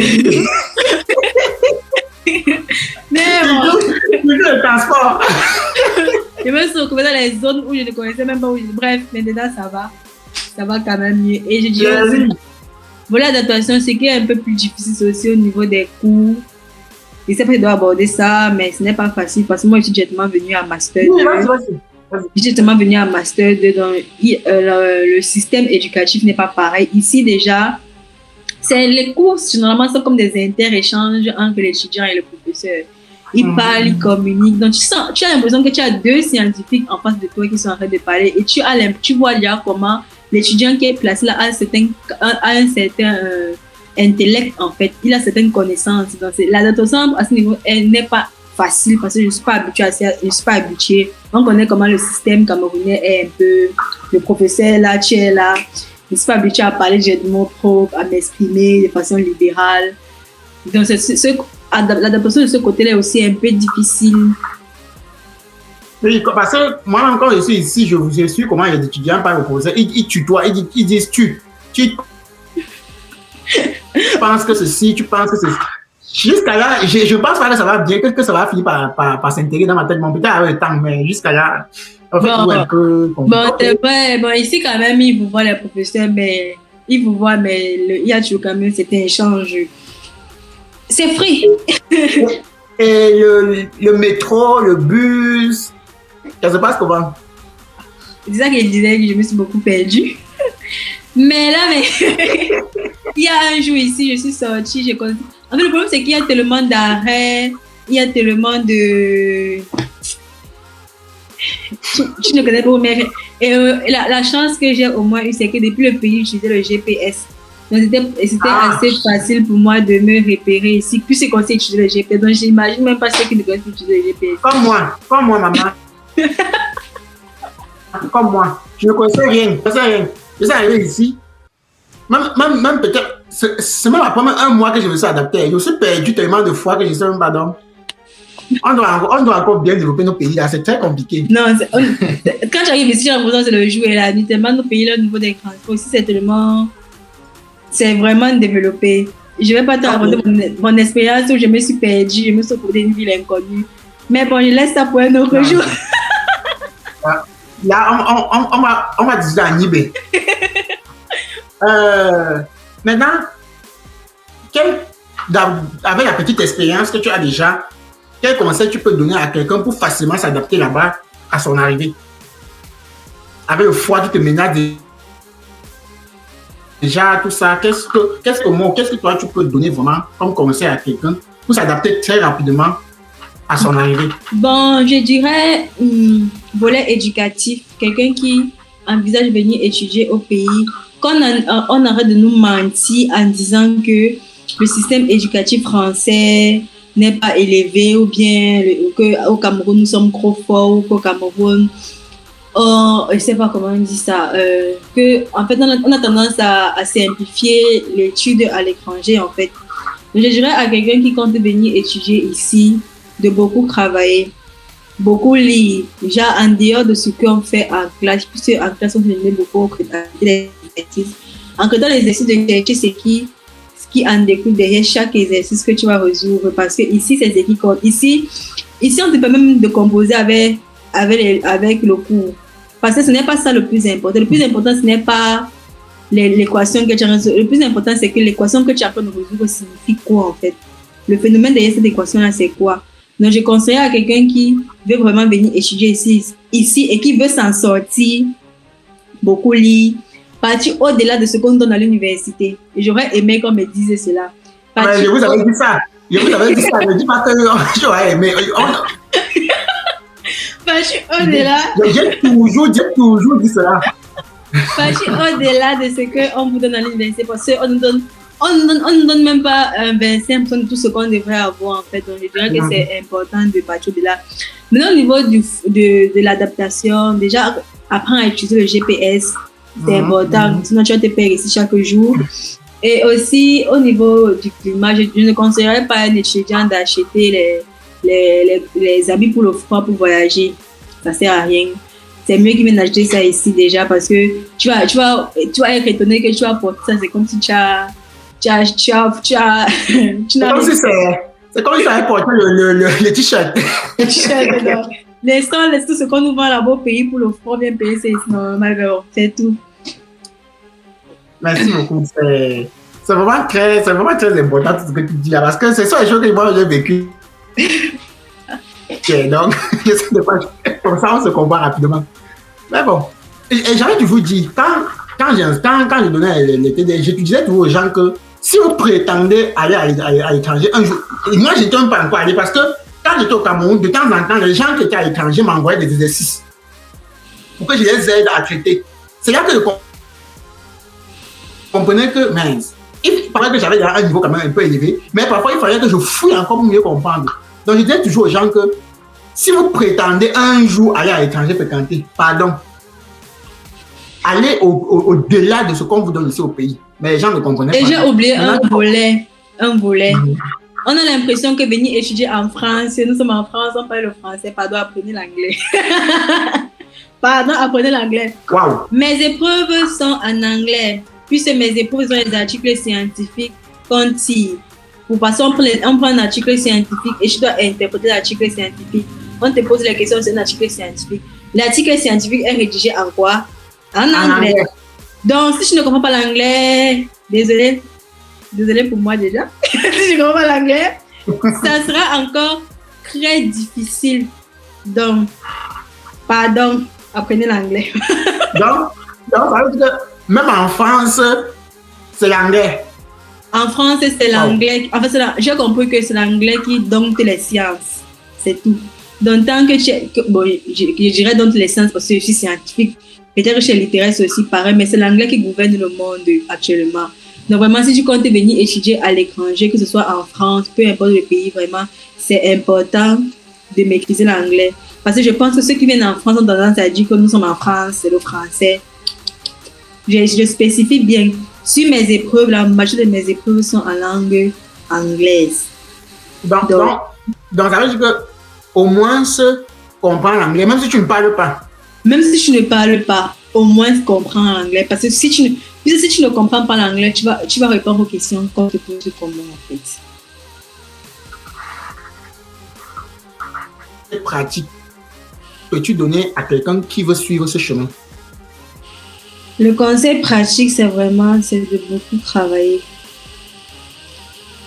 Mais bon. Le transport. Je me suis retrouvée dans les zones où je ne connaissais même pas où. Bref, maintenant, ça va. Ça va quand même mieux. Et je dirais aussi, pour l'adaptation, ce qui est un peu plus difficile, c'est aussi au niveau des cours. Je sais pas si je dois aborder ça, mais ce n'est pas facile parce que moi, je suis directement venue à Master 2. Je suis directement venue à Master 2. Donc, le système éducatif n'est pas pareil. Ici, déjà, les cours, généralement, sont comme des inter-échanges entre l'étudiant et le professeur. Ils parlent, ils communiquent. Donc, tu as l'impression que tu as deux scientifiques en face de toi qui sont en train de parler et tu vois là comment l'étudiant qui est placé là a un certain intellect, en fait. Il a certaines connaissances. Donc, l'adaptation à ce niveau, elle n'est pas facile parce que je ne suis pas habituée à ça. Je ne suis pas habituée. On connaît comment le système camerounais est un peu. Le professeur là, tu es là. Je ne suis pas habituée à parler directement propre, à m'exprimer de façon libérale. Donc, l'adaptation de ce côté-là est aussi un peu difficile. Oui, parce que moi, encore, je suis ici, je suis comment les étudiants parlent au professeur. Ils tutoient, ils disent tu penses que ceci, tu penses que ceci. Jusqu'à là, je pense pas que ça va bien, que ça va finir par s'intégrer dans ma tête. Mon peut-être avec le temps, mais jusqu'à là, en fait, un peu. C'est vrai. Bon, ici, quand même, ils vous voient les professeurs, mais ils vous voient, mais il y a toujours quand même cet échange. C'est free. Et le métro, le bus, ça se passe comment? C'est ça qu'il disait que je me suis beaucoup perdue. Mais là, il y a un jour ici, je suis sortie, j'ai connu. En fait, le problème, c'est qu'il y a tellement d'arrêts, il y a tellement de. Tu ne connais pas, mais la chance que j'ai au moins eue, c'est que depuis le pays, j'utilisais le GPS. Donc, c'était assez facile pour moi de me repérer ici. Puis, c'est qu'on sait utiliser le GPS. Donc, j'imagine même pas ceux qui ne connaissent pas utiliser le GPS. Comme moi, maman. Comme moi. Je ne connaissais rien. Je suis arrivé ici. Même peut-être, c'est même après un mois que je me suis adapté. Je me suis perdu tellement de fois que je ne sais même pas donc. On doit encore bien développer nos pays là, c'est très compliqué. Non, quand j'arrive ici, j'ai l'impression que c'est le jour et la nuit. Tellement nos pays là, au niveau des transports, ici, c'est vraiment développé. Je ne vais pas te raconter mon expérience où je me suis perdue, je me suis retrouvée dans une ville inconnue. Mais bon, je laisse ça pour un autre jour. Là, on va discuter à Nibé. Maintenant, avec la petite expérience que tu as déjà, quel conseil tu peux donner à quelqu'un pour facilement s'adapter là-bas à son arrivée? Avec le froid qui te menace déjà, tout ça, qu'est-ce que toi tu peux donner vraiment comme conseil à quelqu'un pour s'adapter très rapidement à son arrivée? Bon, je dirais volet éducatif, quelqu'un qui envisage de venir étudier au pays, qu'on arrête de nous mentir en disant que le système éducatif français n'est pas élevé ou bien qu'au Cameroun nous sommes trop forts ou qu'au Cameroun je ne sais pas comment on dit ça, en fait on a tendance à simplifier l'étude à l'étranger en fait. Donc, je dirais à quelqu'un qui compte venir étudier ici de beaucoup travailler, beaucoup lire, déjà en dehors de ce qu'on fait en classe, puisque en classe on fait beaucoup les exercices. En créant les exercices de chercher ce qui en découle derrière chaque exercice que tu vas résoudre, parce que ici c'est ce qui compte. Ici on te permet même de composer avec le cours. Parce que ce n'est pas ça le plus important. Le plus important, ce n'est pas l'équation que tu as résolue. Le plus important, c'est que l'équation que tu as en train de résoudre signifie quoi en fait. Le phénomène derrière cette équation-là, c'est quoi? Donc, je conseille à quelqu'un qui veut vraiment venir étudier ici et qui veut s'en sortir, beaucoup lire, partir au-delà de ce qu'on donne à l'université. Et j'aurais aimé qu'on me dise cela. Ouais, je vous avais dit ça. Je ne dis pas que j'aurais aimé. Partir au-delà. J'ai toujours dit cela. Partir au-delà de ce qu'on vous donne à l'université, parce qu'on ne nous donne même pas 25% de tout ce qu'on devrait avoir en fait. Donc je dirais que c'est important de partir de là. Maintenant au niveau de l'adaptation, déjà apprendre à utiliser le GPS, c'est important. Sinon tu vas te perdre ici chaque jour. Et aussi, au niveau du climat, je ne conseillerais pas à un étudiant d'acheter les habits pour le froid pour voyager. Ça sert à rien. C'est mieux qu'il vienne acheter ça ici déjà parce que tu vas être étonné que tu vas porter ça. C'est comme si tu n'as c'est comme si tu avais porté le t-shirt. Le t-shirt, non. Tout ce qu'on nous vend là-bas au pays pour le froid, bien payé, c'est normal. C'est tout. Merci beaucoup. C'est vraiment très important tout ce que tu dis là parce que c'est ça les choses que moi j'ai vécu. Okay, donc, comme ça on se compare rapidement. Mais bon, et j'avais toujours dit, quand je donnais les TD, je disais toujours aux gens que si vous prétendez aller à l'étranger un jour, et moi j'étais même pas encore allé parce que quand j'étais au Cameroun, de temps en temps, les gens qui étaient à l'étranger m'envoyaient des exercices pour que je les aide à traiter. C'est là que je comprenais que, mince, il paraît que j'avais un niveau quand même un peu élevé, mais parfois il fallait que je fouille encore pour mieux comprendre. Donc je disais toujours aux gens que si vous prétendez un jour aller à l'étranger fréquenter, pardon, allez au-delà de ce qu'on vous donne ici au pays. Mais les gens ne comprenaient pas. Et j'ai oublié un volet. On a l'impression que venir étudier en France, nous sommes en France, on parle le français, pardon, apprenez l'anglais. Pardon, apprenez l'anglais. Wow. Mes épreuves sont en anglais, puisque mes épreuves sont des articles scientifiques qu'on tire. Pour passer, on prend un article scientifique et je dois interpréter l'article scientifique. On te pose la question, c'est un article scientifique. L'article scientifique est rédigé en quoi? En anglais. Donc, si je ne comprends pas l'anglais, désolé pour moi déjà, si je ne comprends pas l'anglais, ça sera encore très difficile. Donc, pardon, apprenez l'anglais. donc, ça veut dire que même en France, c'est l'anglais. En France, c'est l'anglais. En fait, j'ai compris que c'est l'anglais qui donne les sciences. C'est tout. Donc, tant que je dirais donc les sciences parce que je suis scientifique. Peut-être que chez littéraire, c'est aussi pareil, mais c'est l'anglais qui gouverne le monde actuellement. Donc, vraiment, si tu comptes venir étudier à l'étranger, que ce soit en France, peu importe le pays, vraiment, c'est important de maîtriser l'anglais. Parce que je pense que ceux qui viennent en France ont tendance à dire que nous sommes en France, c'est le français. Je spécifie bien. Sur mes épreuves, la majorité de mes épreuves sont en langue anglaise. Donc ça veut dire qu'au moins, comprendre l'anglais, même si tu ne parles pas. Même si tu ne parles pas, au moins comprends l'anglais. Parce que si tu ne comprends pas l'anglais, tu vas répondre aux questions qu'on te pose comment en fait. Quelle pratique peux-tu donner à quelqu'un qui veut suivre ce chemin? Le conseil pratique, c'est de beaucoup travailler.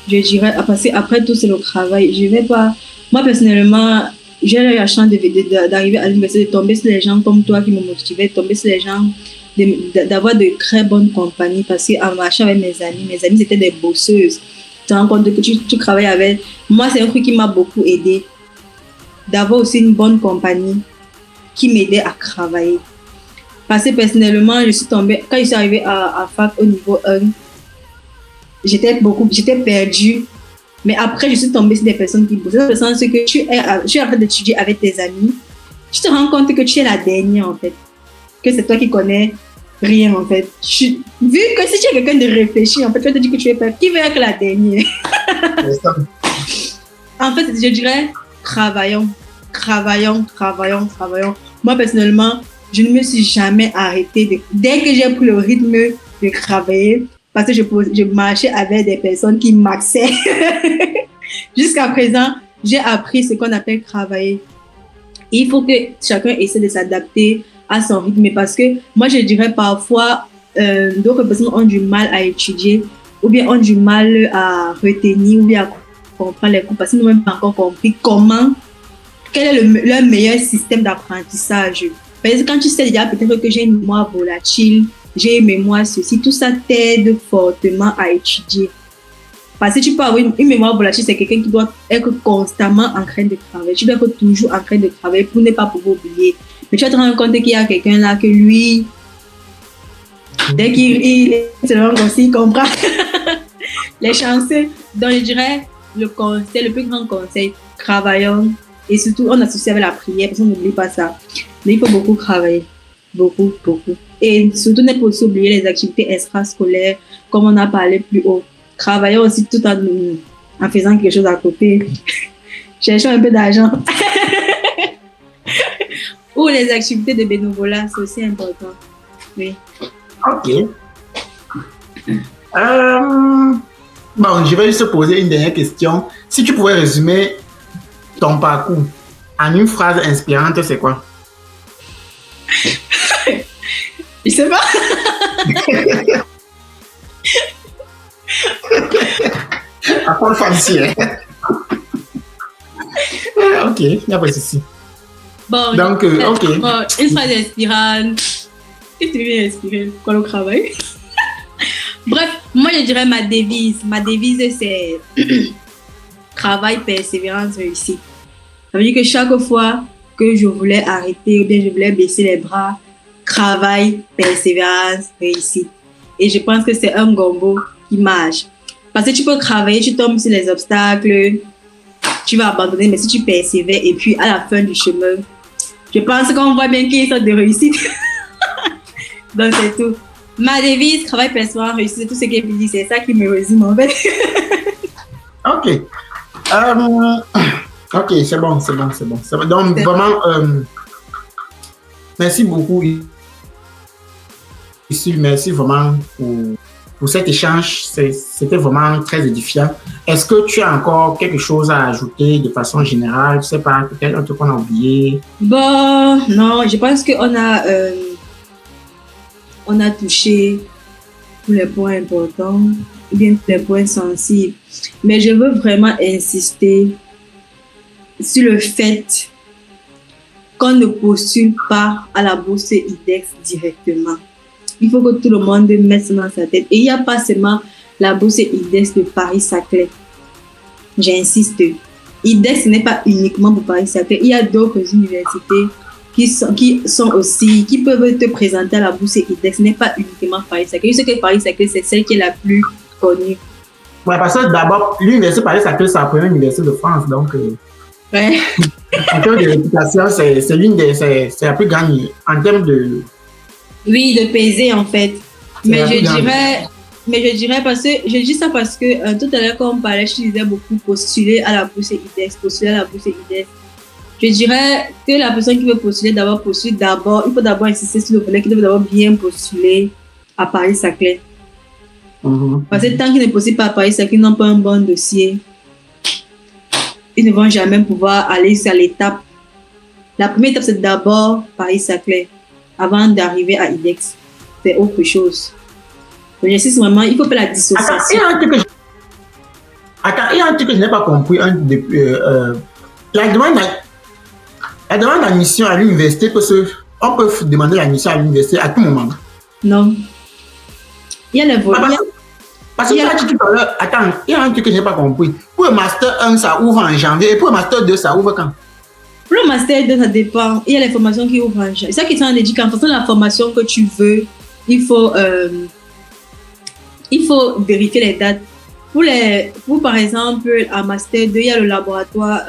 Je dirais, parce qu'après tout, c'est le travail. Je vais pas... Moi, personnellement, j'ai eu la chance d'arriver à l'université, de tomber sur les gens comme toi qui me motivaient, de tomber sur les gens, d'avoir de très bonnes compagnies. Parce qu'en marchant avec mes amis c'était des bosseuses. Tu te rends compte que tu travailles avec... Moi, c'est un truc qui m'a beaucoup aidé. D'avoir aussi une bonne compagnie qui m'aidait à travailler. Parce que personnellement, je suis tombée, quand je suis arrivée à fac au niveau 1, j'étais perdue. Mais après, je suis tombée sur des personnes qui bossent. Dans le sens que tu es en train d'étudier avec tes amis, tu te rends compte que tu es la dernière en fait. Que c'est toi qui connais rien en fait. Vu que si tu es quelqu'un de réfléchi, en fait, tu vas te dire que tu es perdue. Qui veut être la dernière? En fait, je dirais, travaillons. Moi, personnellement, je ne me suis jamais arrêtée. Dès que j'ai pris le rythme de travailler, parce que je marchais avec des personnes qui maxaient. Jusqu'à présent, j'ai appris ce qu'on appelle travailler. Il faut que chacun essaie de s'adapter à son rythme. Parce que moi, je dirais parfois, d'autres personnes ont du mal à étudier ou bien ont du mal à retenir ou bien à comprendre les cours parce qu'ils n'ont même pas encore compris quel est leur meilleur système d'apprentissage. Parce que quand tu sais déjà peut-être que j'ai une mémoire volatile, j'ai une mémoire ceci, tout ça t'aide fortement à étudier. Parce que tu peux avoir une mémoire volatile, c'est quelqu'un qui doit être constamment en train de travailler. Tu dois être toujours en train de travailler pour ne pas pouvoir oublier. Mais tu vas te rendre compte qu'il y a quelqu'un là que lui, dès qu'il se rend compte, il comprend les chanceux. Donc je dirais, le plus grand conseil, travaillons. Et surtout, on associe avec la prière, parce qu'on n'oublie pas ça. Mais il faut beaucoup travailler. Beaucoup. Et surtout, ne pas aussi oublier les activités extrascolaires, comme on a parlé plus haut. Travailler aussi tout en faisant quelque chose à côté. Cherchons un peu d'argent. Ou les activités de bénévolat, c'est aussi important. Oui. Ok. Bon, je vais juste poser une dernière question. Si tu pouvais résumer ton parcours en une phrase inspirante, c'est quoi? Je sais pas. Apprendre fancy, hein? Ok, il n'y a pas de souci. Bon, donc, ok. Bon, une phrase inspirante. Qu'est-ce que tu veux inspirer? Quoi, le travail? Bref, moi, je dirais ma devise. Ma devise, c'est travail, persévérance, réussite. Ça veut dire que chaque fois que je voulais arrêter ou bien je voulais baisser les bras, travail, persévérance, réussite. Et je pense que c'est un combo qui marche. Parce que tu peux travailler, tu tombes sur les obstacles, tu vas abandonner, mais si tu persévères et puis à la fin du chemin, je pense qu'on voit bien qu'il y a une sorte de réussite. Donc c'est tout. Ma devise, travail, persévérance, réussite, c'est tout ce qu'elle me dit. C'est ça qui me résume en fait. Ok. Ok, c'est bon. Donc vraiment, merci beaucoup. Merci vraiment pour cet échange. C'était vraiment très édifiant. Est-ce que tu as encore quelque chose à ajouter de façon générale? Je ne sais pas, peut-être un truc qu'on a oublié. Bon, non, je pense qu'on a touché tous les points importants, bien tous les points sensibles. Mais je veux vraiment insister sur le fait qu'on ne postule pas à la bourse IDEX directement. Il faut que tout le monde mette ça dans sa tête. Et il n'y a pas seulement la bourse IDEX de Paris-Saclay. J'insiste. IDEX n'est pas uniquement pour Paris-Saclay. Il y a d'autres universités qui peuvent te présenter à la bourse IDEX. Ce n'est pas uniquement Paris-Saclay. Je sais que Paris-Saclay, c'est celle qui est la plus connue. Ouais, parce que d'abord, l'université Paris-Saclay, c'est la première université de France. Donc, ouais. En termes de réputation, c'est la plus grande en termes de... Oui, de peser en fait. Mais je dirais parce que je dis ça parce que tout à l'heure quand on parlait, je disais beaucoup postuler à la bourse IDEX, Je dirais que la personne qui veut postuler d'abord, il faut d'abord insister sur le volet qu'il doit d'abord bien postuler à Paris-Saclay. Parce que tant qu'ils ne postulent pas à Paris-Saclay, ils n'ont pas un bon dossier. Ils ne vont jamais pouvoir aller sur l'étape. La première étape, c'est d'abord Paris-Saclay avant d'arriver à IDEX. C'est autre chose. Donc, j'insiste vraiment, il faut faire la dissociation. Il y a un truc que je n'ai pas compris. La demande d'admission à l'université, on peut demander l'admission à l'université à tout moment. Non. Il y a les volets. Parce que il y a un truc que je n'ai pas compris. Pour le Master 1, ça ouvre en janvier. Et pour le Master 2, ça ouvre quand? Pour le Master 2, ça dépend. Il y a les formations qui ouvrent en janvier. C'est ça qui est en dit qu'en fonction de la formation que tu veux, il faut vérifier les dates. Pour par exemple, à Master 2, il y a le laboratoire,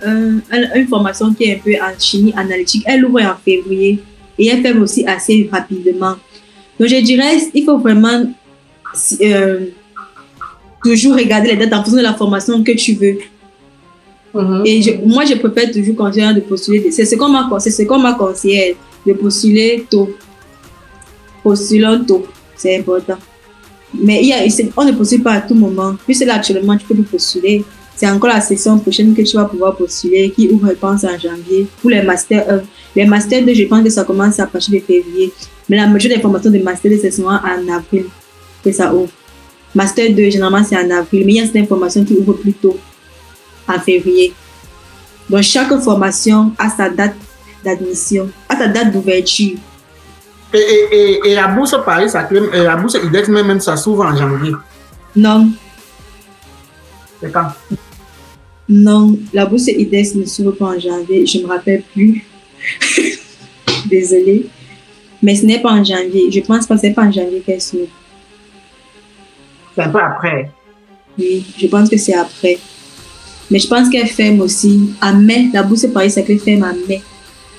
une formation qui est un peu en chimie analytique. Elle ouvre en février et elle ferme aussi assez rapidement. Donc, je dirais, il faut vraiment toujours regarder les dates en fonction de la formation que tu veux. Et moi, je préfère toujours continuer de postuler. C'est ce qu'on m'a conseillé, de postuler tôt. Postulons tôt, c'est important. Mais on ne postule pas à tout moment. Puisque là, actuellement, tu peux plus postuler. C'est encore la session prochaine que tu vas pouvoir postuler, qui ouvre, je pense, en janvier. Pour les Master 1. Les Master 2, je pense que ça commence à partir de février. Mais la majorité des formations de Master 2, c'est souvent en avril que ça ouvre. Master 2, généralement, c'est en avril. Mais il y a certaines formations qui ouvrent plus tôt, en février. Donc, chaque formation a sa date d'admission, a sa date d'ouverture. Et la bourse Paris-Saclay, la bourse IDEX, même ça s'ouvre en janvier. Non. C'est quand? Non, la bourse IDEX ne s'ouvre pas en janvier. Je ne me rappelle plus. Désolée. Mais ce n'est pas en janvier. Je pense pas que ce n'est pas en janvier qu'elle s'ouvre. C'est un peu après. Oui, je pense que c'est après. Mais je pense qu'elle ferme aussi à mai. La bourse Paris-Saclay ferme à mai,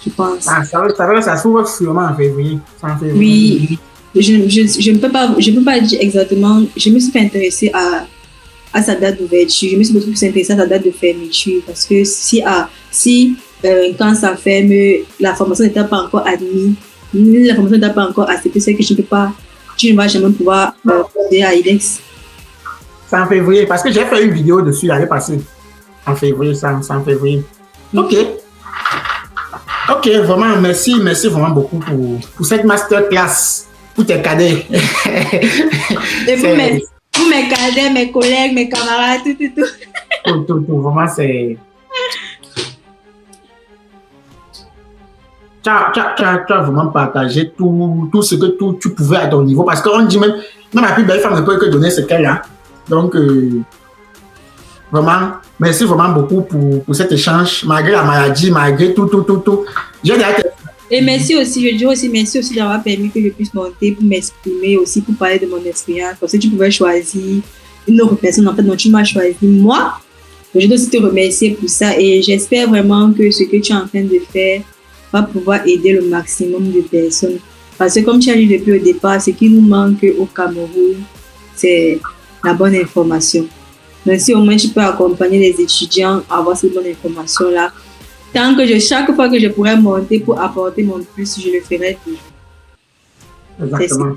je pense. Ah, ça s'ouvre sûrement en février. Oui. je ne peux pas dire exactement. Je me suis pas intéressée à sa date d'ouverture. Je me suis beaucoup plus intéressée à sa date de fermeture. Parce que quand ça ferme, la formation n'était pas encore admise, la formation n'était pas encore acceptée, c'est que tu ne vas jamais pouvoir accéder à IDEX. C'est en février, parce que j'ai fait une vidéo dessus l'année passée. En février, c'est en février. Ok. Ok, vraiment, merci vraiment beaucoup pour cette masterclass, pour tes cadets. Et pour mes cadets, mes collègues, mes camarades, tout. Tout, vraiment, c'est... Tu as vraiment partagé tout ce que tu pouvais à ton niveau, parce qu'on dit même la plus belle femme ne peut que donner ce qu'elle a. Donc, vraiment, merci vraiment beaucoup pour cet échange, malgré la maladie, malgré tout. Et merci aussi, je dirais aussi merci aussi d'avoir permis que je puisse monter pour m'exprimer aussi, pour parler de mon expérience. Parce que tu pouvais choisir une autre personne, en fait, donc tu m'as choisi moi. Donc, je dois aussi te remercier pour ça et j'espère vraiment que ce que tu es en train de faire va pouvoir aider le maximum de personnes. Parce que comme tu as dit depuis le départ, ce qui nous manque au Cameroun, c'est la bonne information. Donc si au moins tu peux accompagner les étudiants à avoir cette bonne information-là, chaque fois que je pourrais monter pour apporter mon plus, je le ferai toujours. Exactement.